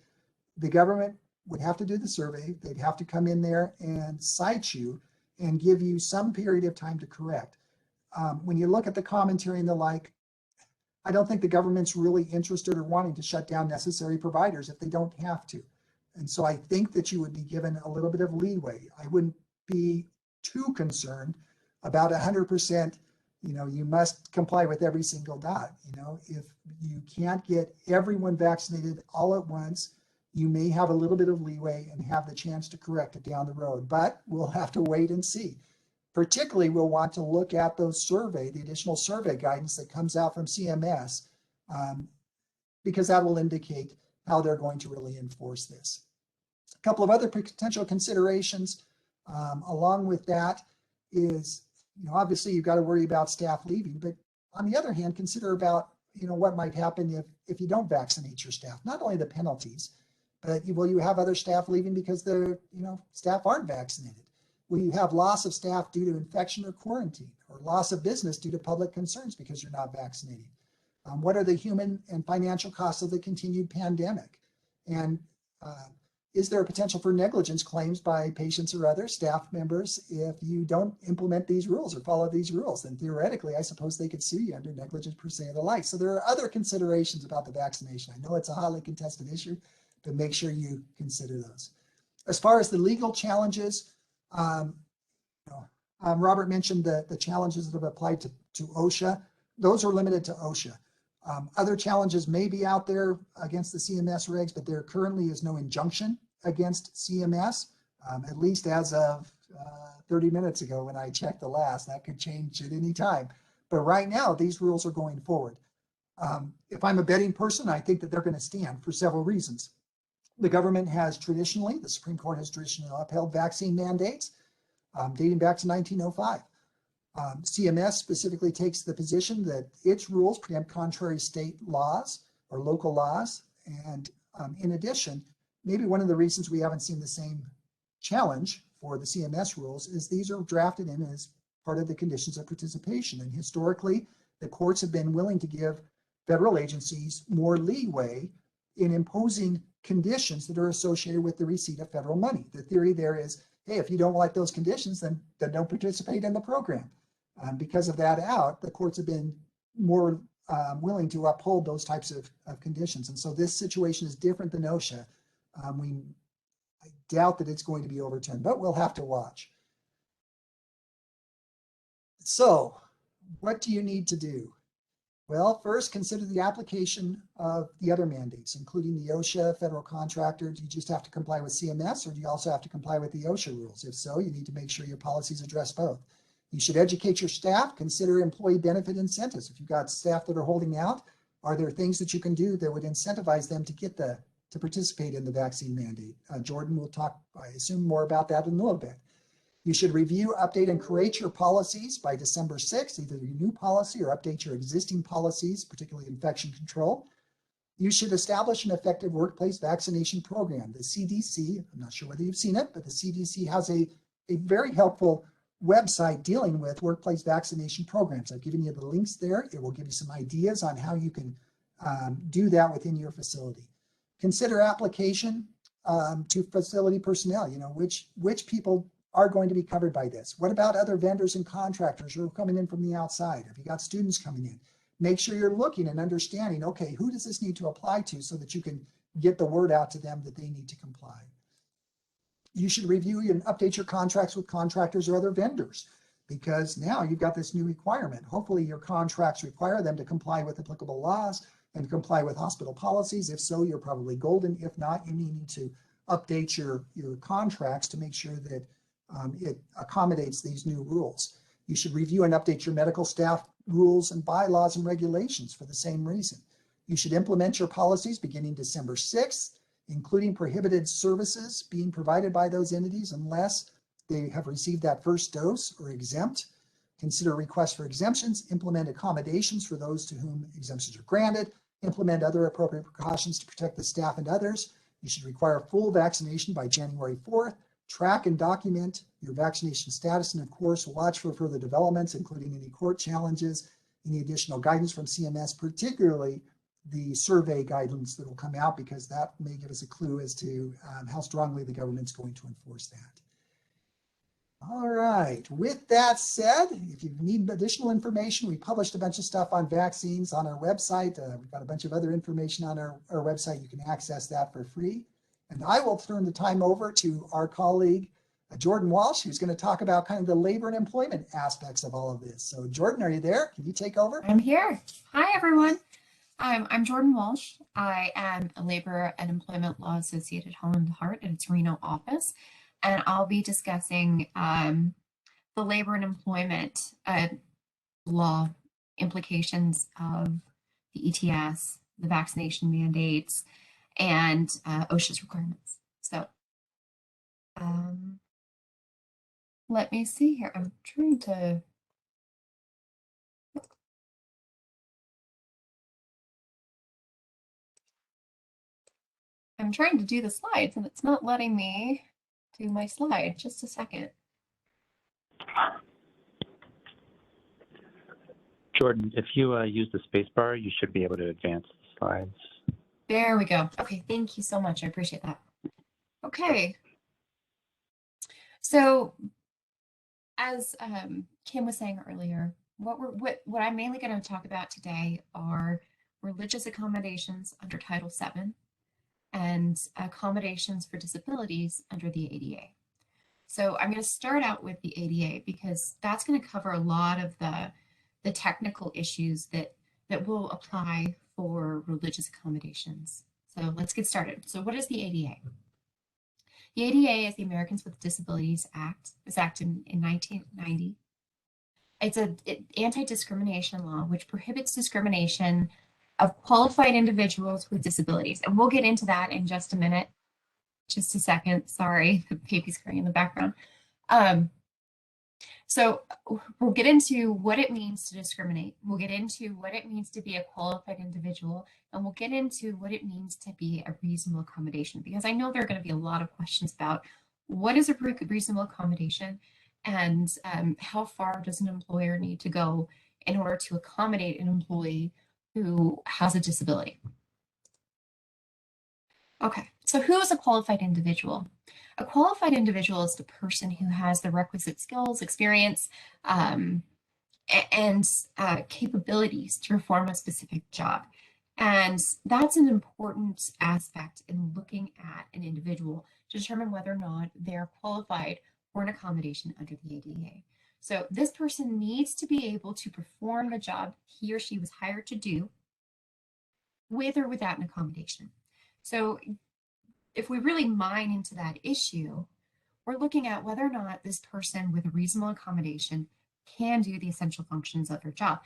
the government would have to do the survey. They'd have to come in there and cite you and give you some period of time to correct. When you look at the commentary and the like, I don't think the government's really interested or wanting to shut down necessary providers if they don't have to. And so I think that you would be given a little bit of leeway. I wouldn't be too concerned about 100%, you must comply with every single dot. If you can't get everyone vaccinated all at once, you may have a little bit of leeway and have the chance to correct it down the road, but we'll have to wait and see. Particularly, we'll want to look at the additional survey guidance that comes out from CMS, because that will indicate how they're going to really enforce this. A couple of other potential considerations along with that is, obviously you've got to worry about staff leaving, but on the other hand, consider about, what might happen if you don't vaccinate your staff. Not only the penalties, but will you have other staff leaving because their staff aren't vaccinated? Will you have loss of staff due to infection or quarantine, or loss of business due to public concerns because you're not vaccinating? What are the human and financial costs of the continued pandemic? And is there a potential for negligence claims by patients or other staff members if you don't implement these rules or follow these rules? Then theoretically, I suppose they could sue you under negligence per se or the like. So there are other considerations about the vaccination. I know it's a highly contested issue, but make sure you consider those. As far as the legal challenges, Robert mentioned the challenges that have applied to OSHA. Those are limited to OSHA. Other challenges may be out there against the CMS regs, but there currently is no injunction against CMS, at least as of 30 minutes ago when I checked the last. That could change at any time. But right now, these rules are going forward. If I'm a betting person, I think that they're going to stand for several reasons. The government has traditionally, the Supreme Court has traditionally upheld vaccine mandates dating back to 1905. CMS specifically takes the position that its rules preempt contrary state laws or local laws. And in addition, maybe one of the reasons we haven't seen the same challenge for the CMS rules is these are drafted in as part of the conditions of participation. And historically, the courts have been willing to give federal agencies more leeway in imposing conditions that are associated with the receipt of federal money. The theory there is, hey, if you don't like those conditions, then don't participate in the program. Because of that the courts have been more willing to uphold those types of conditions. And so this situation is different than OSHA. I doubt that it's going to be overturned, but we'll have to watch. So what do you need to do? Well, first, consider the application of the other mandates, including the OSHA, federal contractor. Do you just have to comply with CMS, or do you also have to comply with the OSHA rules? If so, you need to make sure your policies address both. You should educate your staff, consider employee benefit incentives. If you've got staff that are holding out, are there things that you can do that would incentivize them to participate in the vaccine mandate? Jordan will talk, I assume, more about that in a little bit. You should review, update, and create your policies by December 6th, either your new policy or update your existing policies, particularly infection control. You should establish an effective workplace vaccination program. The CDC, I'm not sure whether you've seen it, but the CDC has a very helpful website dealing with workplace vaccination programs. I've given you the links there. It will give you some ideas on how you can do that within your facility. Consider application to facility personnel. Which people are going to be covered by this? What about other vendors and contractors who are coming in from the outside? Have you got students coming in? Make sure you're looking and understanding, okay, who does this need to apply to so that you can get the word out to them that they need to comply. You should review and update your contracts with contractors or other vendors, because now you've got this new requirement. Hopefully your contracts require them to comply with applicable laws and comply with hospital policies. If so, you're probably golden. If not, you need to update your contracts to make sure that it accommodates these new rules. You should review and update your medical staff rules and bylaws and regulations for the same reason. You should implement your policies beginning December 6th, including prohibited services being provided by those entities unless they have received that first dose or exempt. Consider requests for exemptions, implement accommodations for those to whom exemptions are granted, implement other appropriate precautions to protect the staff and others. You should require full vaccination by January 4th. Track and document your vaccination status, and of course, watch for further developments, including any court challenges, any additional guidance from CMS, particularly the survey guidance that will come out, because that may give us a clue as to how strongly the government's going to enforce that. All right. With that said, if you need additional information, we published a bunch of stuff on vaccines on our website. We've got a bunch of other information on our website. You can access that for free. And I will turn the time over to our colleague, Jordan Walsh, who's going to talk about kind of the labor and employment aspects of all of this. So Jordan, are you there? Can you take over? I'm here. Hi, everyone. I'm Jordan Walsh. I am a labor and employment law associate at Holland Hart at its Reno office, and I'll be discussing the labor and employment law implications of the ETS, the vaccination mandates, and OSHA's requirements. So let me see here. I'm trying to. I'm trying to do the slides and it's not letting me do my slide. Just a second. Jordan, if you use the space bar, you should be able to advance the slides. There we go. Okay, thank you so much. I appreciate that. Okay. So as Kim was saying earlier, what I'm mainly going to talk about today are religious accommodations under Title VII and accommodations for disabilities under the ADA. So I'm going to start out with the ADA because that's going to cover a lot of the technical issues that will apply for religious accommodations. So let's get started. So what is the ADA? The ADA is the Americans with Disabilities Act. It was acted in 1990. It's an anti-discrimination law which prohibits discrimination of qualified individuals with disabilities. And we'll get into that in just a minute. Just a second. Sorry, the baby's crying in the background. So we'll get into what it means to discriminate. We'll get into what it means to be a qualified individual, and we'll get into what it means to be a reasonable accommodation, because I know there are going to be a lot of questions about what is a reasonable accommodation and how far does an employer need to go in order to accommodate an employee who has a disability. Okay, so who is a qualified individual? A qualified individual is the person who has the requisite skills, experience, and capabilities to perform a specific job. And that's an important aspect in looking at an individual to determine whether or not they're qualified for an accommodation under the ADA. So this person needs to be able to perform the job he or she was hired to do with or without an accommodation. So if we really mine into that issue, we're looking at whether or not this person with a reasonable accommodation can do the essential functions of their job.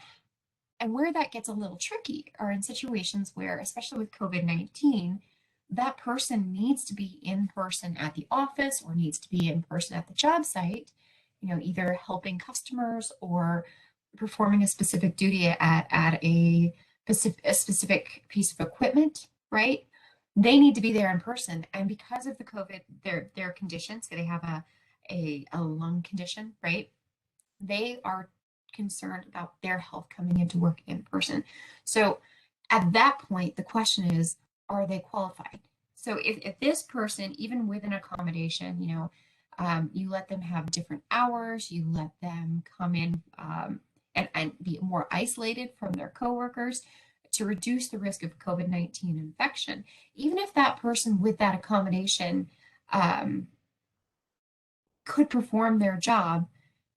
And where that gets a little tricky are in situations where, especially with COVID-19, that person needs to be in person at the office or needs to be in person at the job site, either helping customers or performing a specific duty at a specific piece of equipment, right? They need to be there in person. And because of the COVID, their conditions, so they have a lung condition, right? They are concerned about their health coming into work in person. So at that point, the question is, are they qualified? So if this person, even with an accommodation, you let them have different hours, you let them come in and be more isolated from their coworkers to reduce the risk of COVID-19 infection. Even if that person with that accommodation could perform their job,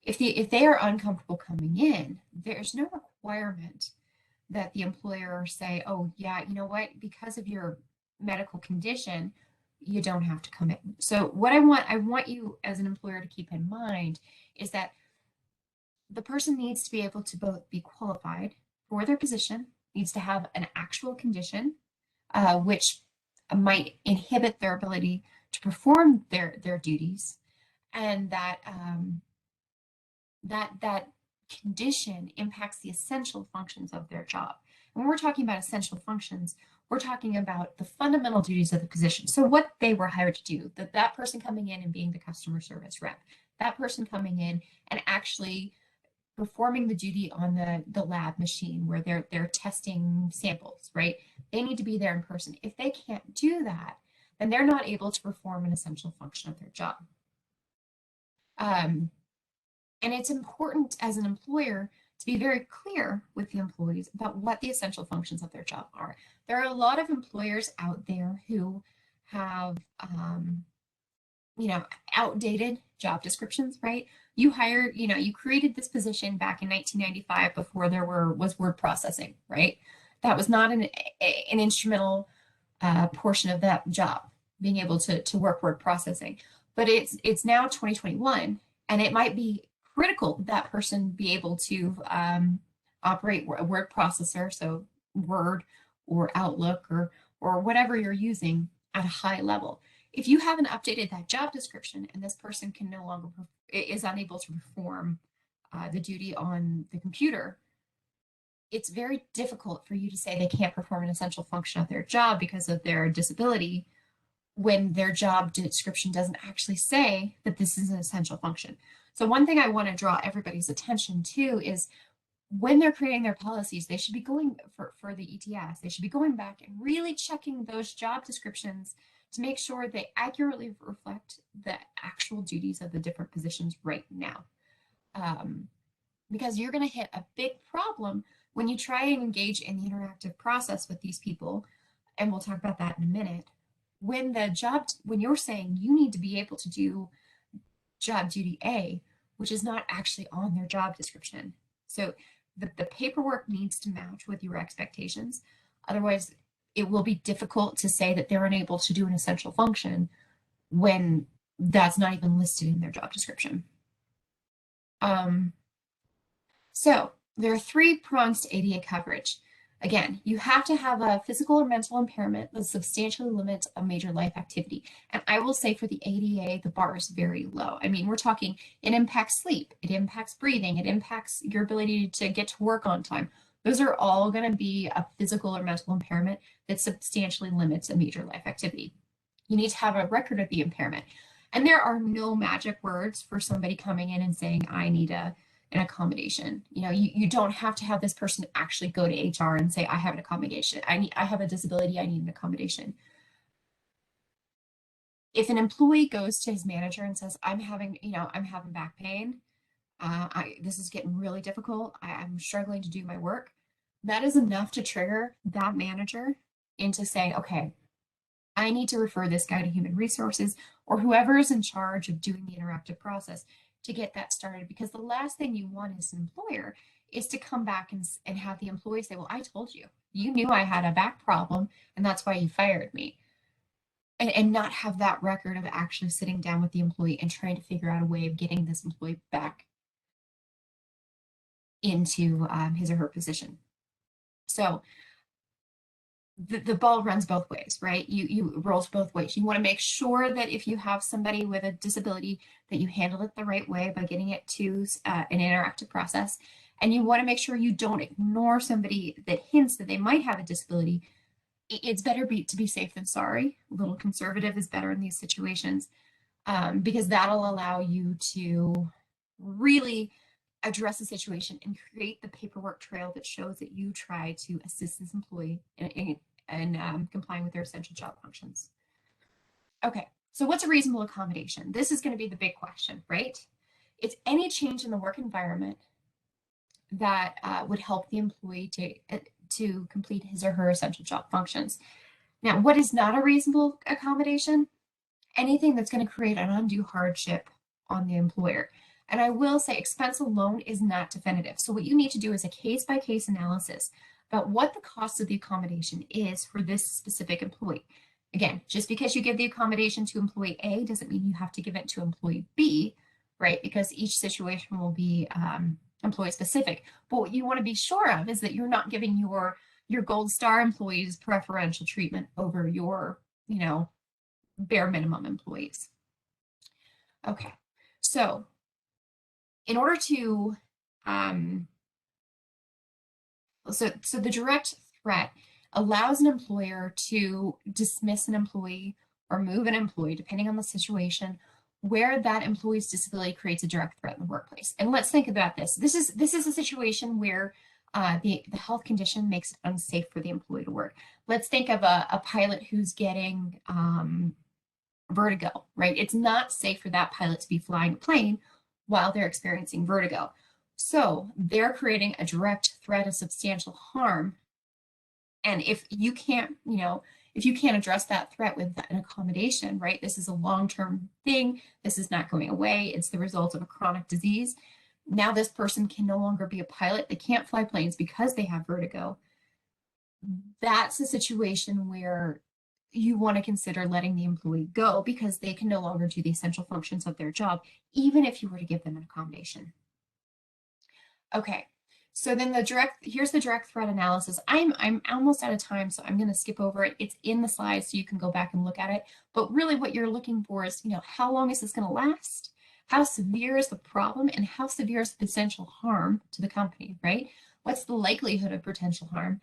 if they are uncomfortable coming in, there's no requirement that the employer say, oh yeah, you know what, because of your medical condition, you don't have to come in. So what I want you as an employer to keep in mind is that the person needs to be able to both be qualified for their position, needs to have an actual condition, which might inhibit their ability to perform their duties, and that that condition impacts the essential functions of their job. And when we're talking about essential functions, we're talking about the fundamental duties of the position. So what they were hired to do, that person coming in and being the customer service rep, that person coming in and actually performing the duty on the lab machine where they're testing samples, right? They need to be there in person. If they can't do that, then they're not able to perform an essential function of their job. And it's important as an employer to be very clear with the employees about what the essential functions of their job are. There are a lot of employers out there who have, outdated job descriptions, right? You hired, you created this position back in 1995 before there was word processing, right? That was not an instrumental portion of that job, being able to work word processing. But it's now 2021, and it might be critical that person be able to operate a word processor, so Word or Outlook or whatever you're using at a high level. If you haven't updated that job description and this person can no longer is unable to perform the duty on the computer, it's very difficult for you to say they can't perform an essential function of their job because of their disability when their job description doesn't actually say that this is an essential function. So one thing I want to draw everybody's attention to is when they're creating their policies, they should be going for the ETS, they should be going back and really checking those job descriptions to make sure they accurately reflect the actual duties of the different positions right now. Because you're going to hit a big problem when you try and engage in the interactive process with these people, and we'll talk about that in a minute. When you're saying you need to be able to do job duty A, which is not actually on their job description. So the paperwork needs to match with your expectations. Otherwise, it will be difficult to say that they're unable to do an essential function when that's not even listed in their job description. So there are 3 prongs to ADA coverage. Again, you have to have a physical or mental impairment that substantially limits a major life activity. And I will say for the ADA, the bar is very low. I mean, we're talking, it impacts sleep, it impacts breathing, it impacts your ability to get to work on time. Those are all going to be a physical or mental impairment that substantially limits a major life activity. You need to have a record of the impairment. And there are no magic words for somebody coming in and saying, I need an accommodation. You don't have to have this person actually go to HR and say, I have an accommodation. I have a disability, I need an accommodation. If an employee goes to his manager and says, I'm having back pain, this is getting really difficult, I'm struggling to do my work, that is enough to trigger that manager into saying, okay, I need to refer this guy to human resources or whoever is in charge of doing the interactive process to get that started. Because the last thing you want as an employer is to come back and have the employee say, well, I told you, you knew I had a back problem and that's why you fired me. And not have that record of actually sitting down with the employee and trying to figure out a way of getting this employee back into his or her position. So the ball runs both ways, right? You rolls both ways. You want to make sure that if you have somebody with a disability that you handle it the right way by getting it to an interactive process. And you want to make sure you don't ignore somebody that hints that they might have a disability. It's better to be safe than sorry. A little conservative is better in these situations because that'll allow you to really address the situation and create the paperwork trail that shows that you try to assist this employee in complying with their essential job functions. Okay, so what's a reasonable accommodation? This is going to be the big question, right? It's any change in the work environment that would help the employee to complete his or her essential job functions. Now, what is not a reasonable accommodation? Anything that's going to create an undue hardship on the employer. And I will say expense alone is not definitive. So what you need to do is a case-by-case analysis about what the cost of the accommodation is for this specific employee. Again, just because you give the accommodation to employee A doesn't mean you have to give it to employee B, right? Because each situation will be employee specific. But what you want to be sure of is that you're not giving your gold star employees preferential treatment over your, bare minimum employees. Okay, so in order to, so the direct threat allows an employer to dismiss an employee or move an employee, depending on the situation, where that employee's disability creates a direct threat in the workplace. And let's think about this. This is a situation where the health condition makes it unsafe for the employee to work. Let's think of a pilot who's getting vertigo, right? It's not safe for that pilot to be flying a plane while they're experiencing vertigo. So they're creating a direct threat of substantial harm. And if you can't, if you can't address that threat with an accommodation, right? This is a long-term thing. This is not going away. It's the result of a chronic disease. Now this person can no longer be a pilot. They can't fly planes because they have vertigo. That's a situation where you want to consider letting the employee go because they can no longer do the essential functions of their job, even if you were to give them an accommodation. Okay, so then here's the direct threat analysis. I'm almost out of time, so I'm going to skip over it. It's in the slides, so you can go back and look at it. But really what you're looking for is, how long is this going to last? How severe is the problem, and how severe is the potential harm to the company, right? What's the likelihood of potential harm?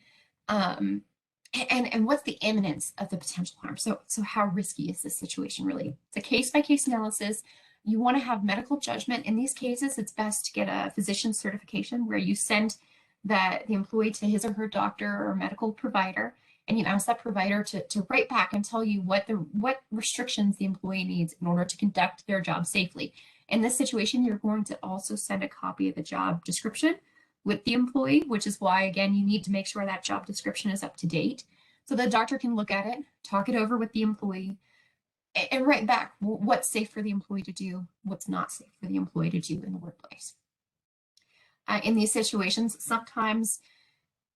And what's the imminence of the potential harm? So how risky is this situation really? It's a case-by-case analysis. You want to have medical judgment. In these cases, it's best to get a physician certification where you send the employee to his or her doctor or medical provider, and you ask that provider to write back and tell you what restrictions the employee needs in order to conduct their job safely. In this situation, you're going to also send a copy of the job description with the employee, which is why, again, you need to make sure that job description is up to date. So the doctor can look at it, talk it over with the employee, and write back what's safe for the employee to do, what's not safe for the employee to do in the workplace. In these situations, sometimes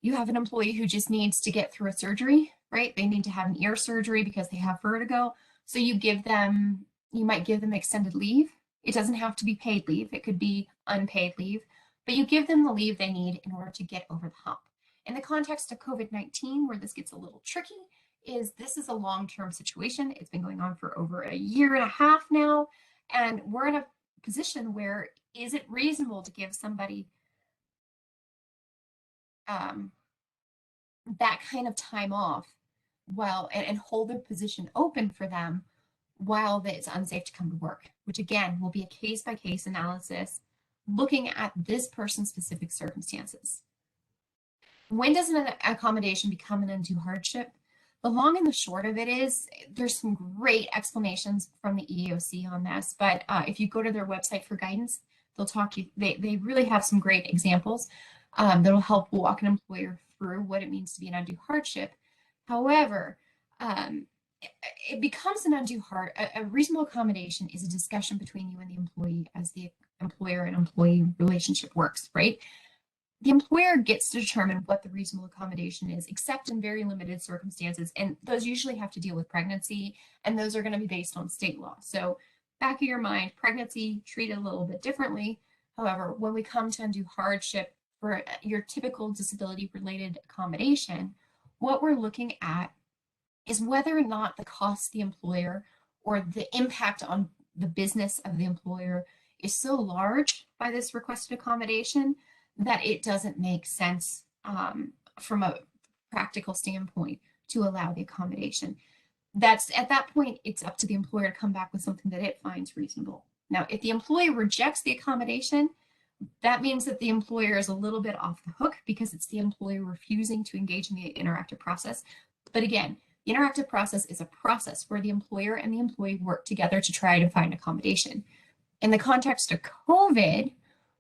you have an employee who just needs to get through a surgery, right? They need to have an ear surgery because they have vertigo. So you might give them extended leave. It doesn't have to be paid leave. It could be unpaid leave, but you give them the leave they need in order to get over the hump. In the context of COVID-19, where this gets a little tricky, this is a long-term situation. It's been going on for over a year and a half now, and we're in a position where is it reasonable to give somebody that kind of time off and hold their position open for them while it's unsafe to come to work, which again will be a case-by-case analysis looking at this person's specific circumstances. When does an accommodation become an undue hardship? The long and the short of it is there's some great explanations from the EEOC on this, but if you go to their website for guidance, they'll talk you, they really have some great examples that'll help walk an employer through what it means to be an undue hardship. However, it becomes an undue a reasonable accommodation is a discussion between you and the employee as the employer and employee relationship works, right? The employer gets to determine what the reasonable accommodation is, except in very limited circumstances. And those usually have to deal with pregnancy, and those are going to be based on state law. So back of your mind, pregnancy treated a little bit differently. However, when we come to undue hardship for your typical disability-related accommodation, what we're looking at is whether or not the cost to the employer or the impact on the business of the employer is so large by this requested accommodation that it doesn't make sense from a practical standpoint to allow the accommodation. At that point, it's up to the employer to come back with something that it finds reasonable. Now, if the employee rejects the accommodation, that means that the employer is a little bit off the hook because it's the employer refusing to engage in the interactive process. But again, the interactive process is a process where the employer and the employee work together to try to find accommodation. In the context of COVID,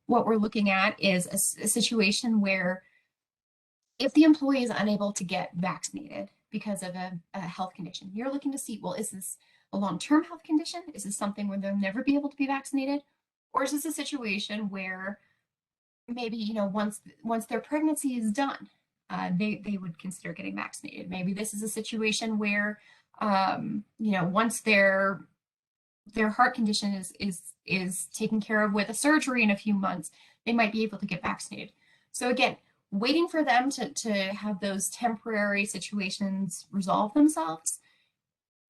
what we're looking at is a situation where if the employee is unable to get vaccinated because of a health condition, you're looking to see, well, is this a long-term health condition? Is this something where they'll never be able to be vaccinated? Or is this a situation where maybe, once their pregnancy is done, they would consider getting vaccinated? Maybe this is a situation where, once their heart condition is taken care of with a surgery in a few months, they might be able to get vaccinated. So again, waiting for them to have those temporary situations resolve themselves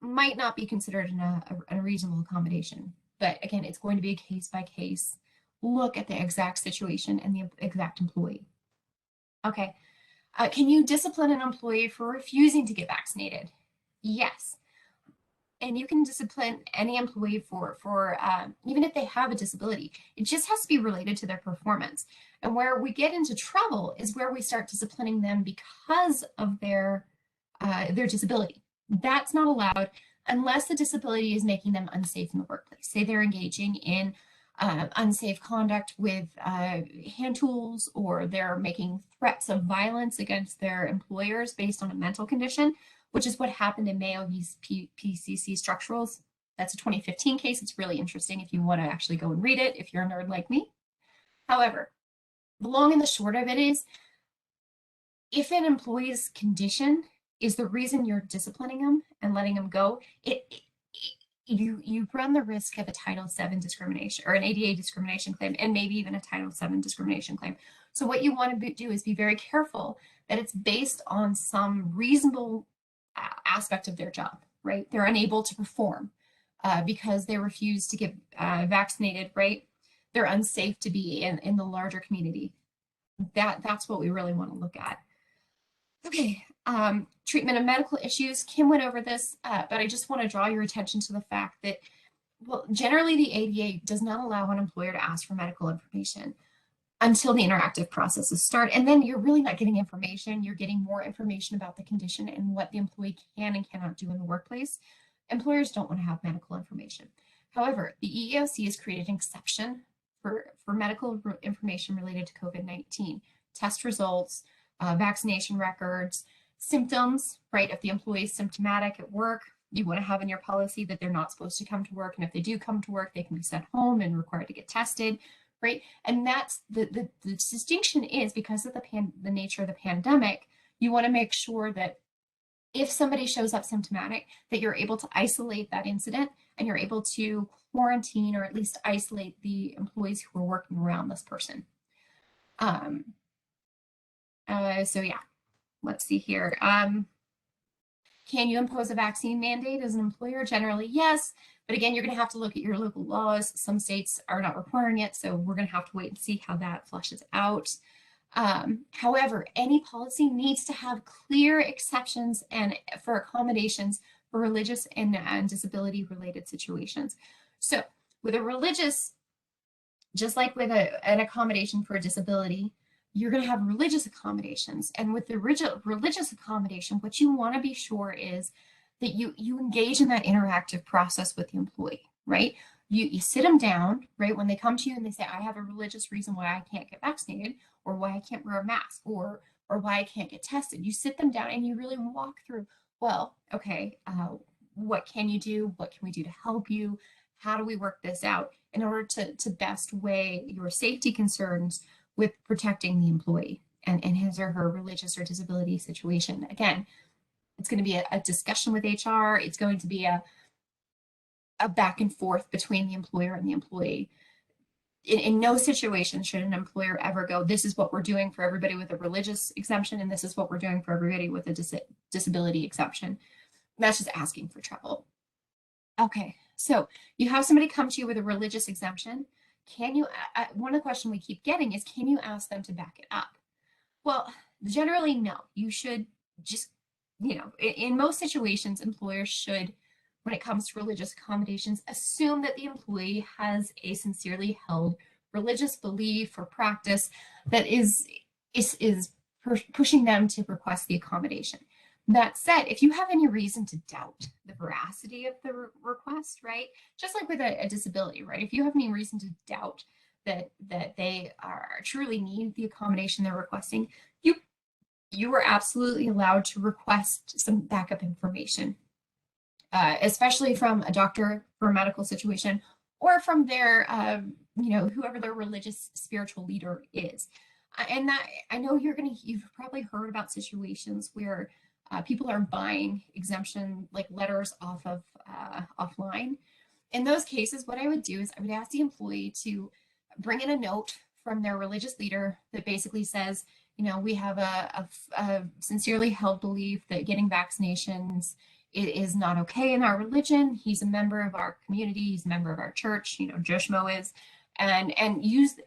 might not be considered a reasonable accommodation. But again, it's going to be a case-by-case look at the exact situation and the exact employee. Okay, can you discipline an employee for refusing to get vaccinated? Yes. And you can discipline any employee for even if they have a disability. It just has to be related to their performance. And where we get into trouble is where we start disciplining them because of their disability. That's not allowed unless the disability is making them unsafe in the workplace. Say they're engaging in unsafe conduct with hand tools, or they're making threats of violence against their employers based on a mental condition, which is what happened in Mayo v's PCC Structurals. That's a 2015 case. It's really interesting if you want to actually go and read it, if you're a nerd like me. However, the long and the short of it is, if an employee's condition is the reason you're disciplining them and letting them go, you run the risk of a Title VII discrimination or an ADA discrimination claim, and maybe even a Title VII discrimination claim. So what you want to do is be very careful that it's based on some reasonable aspect of their job, right? They're unable to perform because they refuse to get vaccinated, right? They're unsafe to be in the larger community. That's what we really want to look at. Okay, treatment of medical issues. Kim went over this, but I just want to draw your attention to the fact that, well, generally the ADA does not allow an employer to ask for medical information until the interactive processes start. And then you're really not getting information. You're getting more information about the condition and what the employee can and cannot do in the workplace. Employers don't want to have medical information. However, the EEOC has created an exception for medical information related to COVID-19, test results, vaccination records, symptoms, right? If the employee is symptomatic at work, you want to have in your policy that they're not supposed to come to work. And if they do come to work, they can be sent home and required to get tested, right? And that's the distinction is because of the nature of the pandemic, you want to make sure that if somebody shows up symptomatic, that you're able to isolate that incident and you're able to quarantine or at least isolate the employees who are working around this person. So yeah, let's see here. Can you impose a vaccine mandate as an employer? Generally, yes. But again, you're going to have to look at your local laws. Some states are not requiring it, so we're going to have to wait and see how that flushes out. However, any policy needs to have clear exceptions and for accommodations for religious and disability related situations. So with a religious, just like with an accommodation for a disability, you're going to have religious accommodations. And with the religious accommodation, what you want to be sure is that you engage in that interactive process with the employee, right? You sit them down, right? When they come to you and they say, I have a religious reason why I can't get vaccinated, or why I can't wear a mask, or why I can't get tested. You sit them down and you really walk through, well, okay, what can you do? What can we do to help you? How do we work this out in order to best weigh your safety concerns with protecting the employee and his or her religious or disability situation? Again, it's going to be a discussion with HR. It's going to be a back and forth between the employer and the employee. In no situation should an employer ever go, this is what we're doing for everybody with a religious exemption, and this is what we're doing for everybody with a disability exemption. That's just asking for trouble. Okay, so you have somebody come to you with a religious exemption. Can you, one of the questions we keep getting is, can you ask them to back it up? Well, generally, no. You should just, in most situations, employers should, when it comes to religious accommodations, assume that the employee has a sincerely held religious belief or practice that is pushing them to request the accommodation. That said, if you have any reason to doubt the veracity of the request, right? Just like with a disability, right? If you have any reason to doubt that they truly need the accommodation they're requesting, you are absolutely allowed to request some backup information. Especially from a doctor for a medical situation, or from their, whoever their religious spiritual leader is. And that, I know you've probably heard about situations where people are buying exemption like letters off of offline. In those cases, what I would do is I would ask the employee to bring in a note from their religious leader that basically says, we have a sincerely held belief that getting vaccinations it is not okay in our religion. He's a member of our community. He's a member of our church. Joe Schmo is, and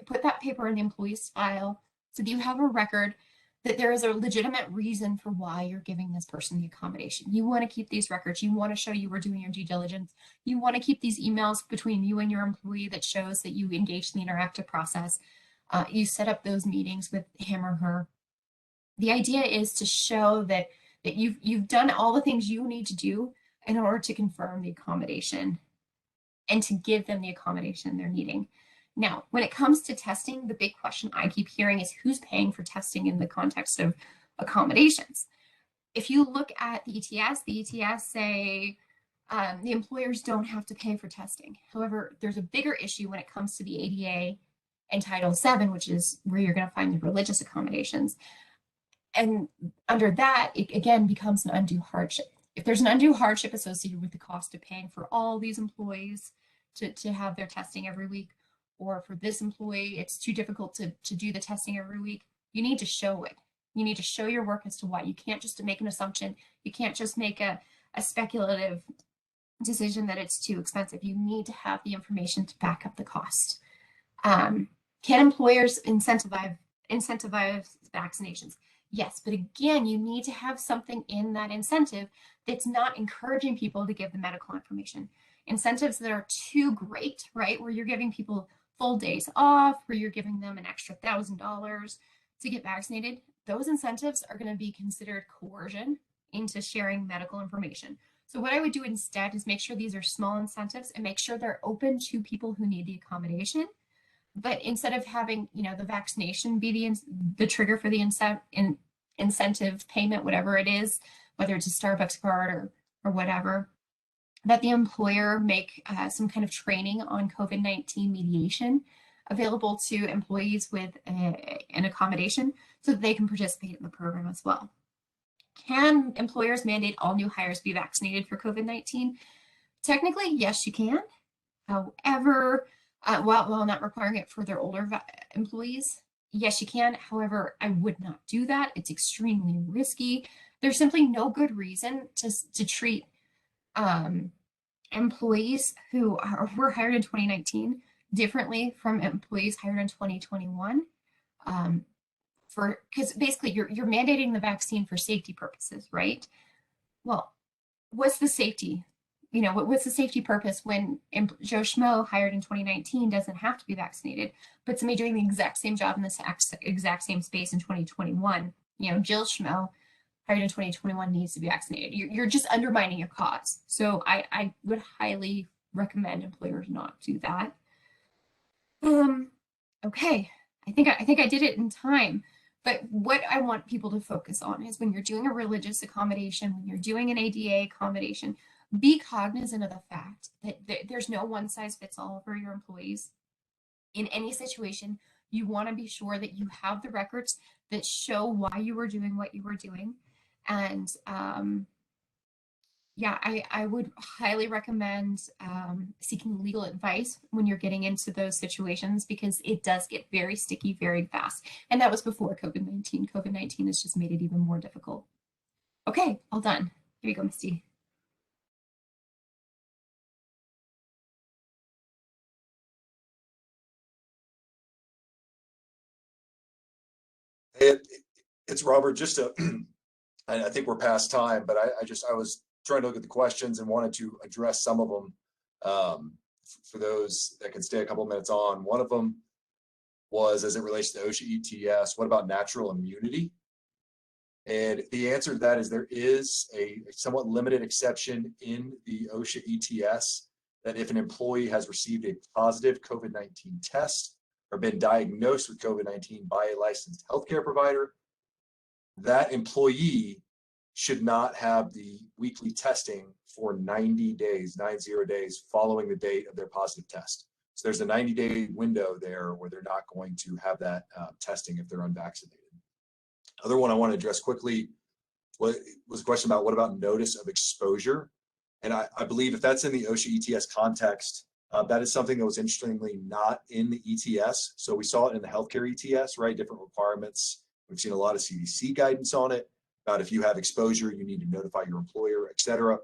put that paper in the employee's file so that you have a record that there is a legitimate reason for why you're giving this person the accommodation. You want to keep these records. You want to show you were doing your due diligence. You want to keep these emails between you and your employee that shows that you engaged in the interactive process. You set up those meetings with him or her. The idea is to show that you've done all the things you need to do in order to confirm the accommodation and to give them the accommodation they're needing. Now, when it comes to testing, the big question I keep hearing is who's paying for testing in the context of accommodations. If you look at the ETS say the employers don't have to pay for testing. However, there's a bigger issue when it comes to the ADA and Title VII, which is where you're going to find the religious accommodations. And under that, it again becomes an undue hardship. If there's an undue hardship associated with the cost of paying for all these employees to have their testing every week, or for this employee, it's too difficult to do the testing every week, you need to show it. You need to show your work as to why. You can't just make an assumption. You can't just make a speculative decision that it's too expensive. You need to have the information to back up the cost. Can employers incentivize vaccinations? Yes, but again, you need to have something in that incentive that's not encouraging people to give the medical information. Incentives that are too great, right? Where you're giving people full days off, where you're giving them an extra $1,000 to get vaccinated, those incentives are going to be considered coercion into sharing medical information. So what I would do instead is make sure these are small incentives and make sure they're open to people who need the accommodation. But instead of having, the vaccination be the trigger for the incentive payment, whatever it is, whether it's a Starbucks card or whatever, that the employer make some kind of training on COVID-19 mediation available to employees with an accommodation so that they can participate in the program as well. Can employers mandate all new hires be vaccinated for COVID-19? Technically, yes, you can. However, while not requiring it for their older employees, yes, you can. However, I would not do that. It's extremely risky. There's simply no good reason to treat employees who were hired in 2019 differently from employees hired in 2021. Because basically you're mandating the vaccine for safety purposes, right? Well, what's the safety? What's the safety purpose when Joe Schmo hired in 2019 doesn't have to be vaccinated, but somebody doing the exact same job in the exact same space in 2021, Jill Schmo hired in 2021 needs to be vaccinated. You're just undermining your cause. So I would highly recommend employers not do that. Okay, I think I did it in time. But what I want people to focus on is when you're doing a religious accommodation, when you're doing an ADA accommodation, be cognizant of the fact that there's no one size fits all for your employees. In any situation, you want to be sure that you have the records that show why you were doing what you were doing. And yeah, I would highly recommend seeking legal advice when you're getting into those situations, because it does get very sticky very fast. And that was before COVID-19. COVID-19 has just made it even more difficult. Okay, all done. Here you go, Misty. It's Robert. Just I think we're past time, but I was trying to look at the questions and wanted to address some of them for those that can stay a couple minutes on. One of them was, as it relates to OSHA ETS, what about natural immunity? And the answer to that is there is a somewhat limited exception in the OSHA ETS that if an employee has received a positive COVID-19 test or been diagnosed with COVID-19 by a licensed healthcare provider, that employee should not have the weekly testing for 90 days following the date of their positive test. So there's a 90-day window there where they're not going to have that testing if they're unvaccinated. Other one I want to address quickly was a question about what about notice of exposure? And I believe if that's in the OSHA ETS context, that is something that was interestingly not in the ETS. So we saw it in the healthcare ETS, right? Different requirements. We've seen a lot of CDC guidance on it about if you have exposure, you need to notify your employer, et cetera.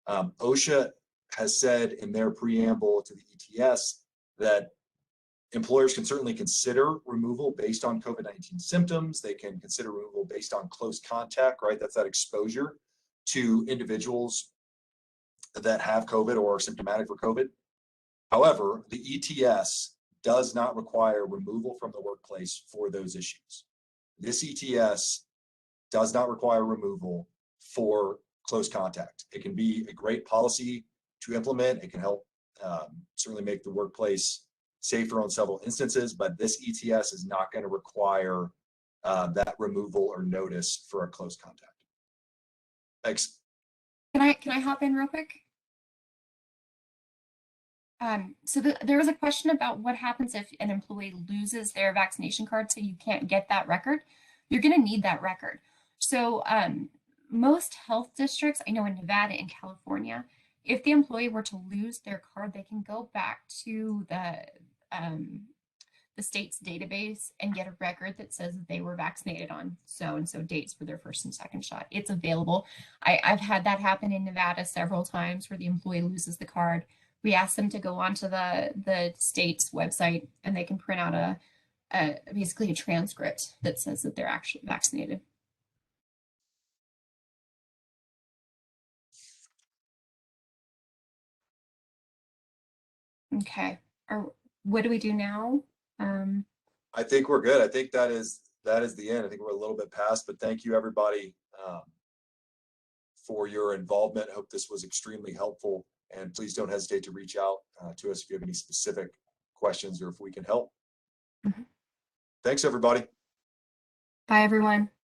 OSHA has said in their preamble to the ETS that employers can certainly consider removal based on COVID-19 symptoms. They can consider removal based on close contact, right? That's that exposure to individuals that have COVID or are symptomatic for COVID. However, the ETS does not require removal from the workplace for those issues. This ETS does not require removal for close contact. It can be a great policy to implement. It can help certainly make the workplace safer on several instances, but this ETS is not going to require that removal or notice for a close contact. Thanks. Can I hop in real quick? So there was a question about what happens if an employee loses their vaccination card, so you can't get that record. You're going to need that record. So most health districts, I know in Nevada and California, if the employee were to lose their card, they can go back to the state's database and get a record that says that they were vaccinated on so-and-so dates for their first and second shot. It's available. I've had that happen in Nevada several times where the employee loses the card. We ask them to go onto the state's website and they can print out basically a transcript that says that they're actually vaccinated. Okay, what do we do now? I think we're good. I think that is the end. I think we're a little bit past, but thank you everybody for your involvement. I hope this was extremely helpful, and please don't hesitate to reach out to us if you have any specific questions or if we can help. Mm-hmm. Thanks everybody. Bye everyone.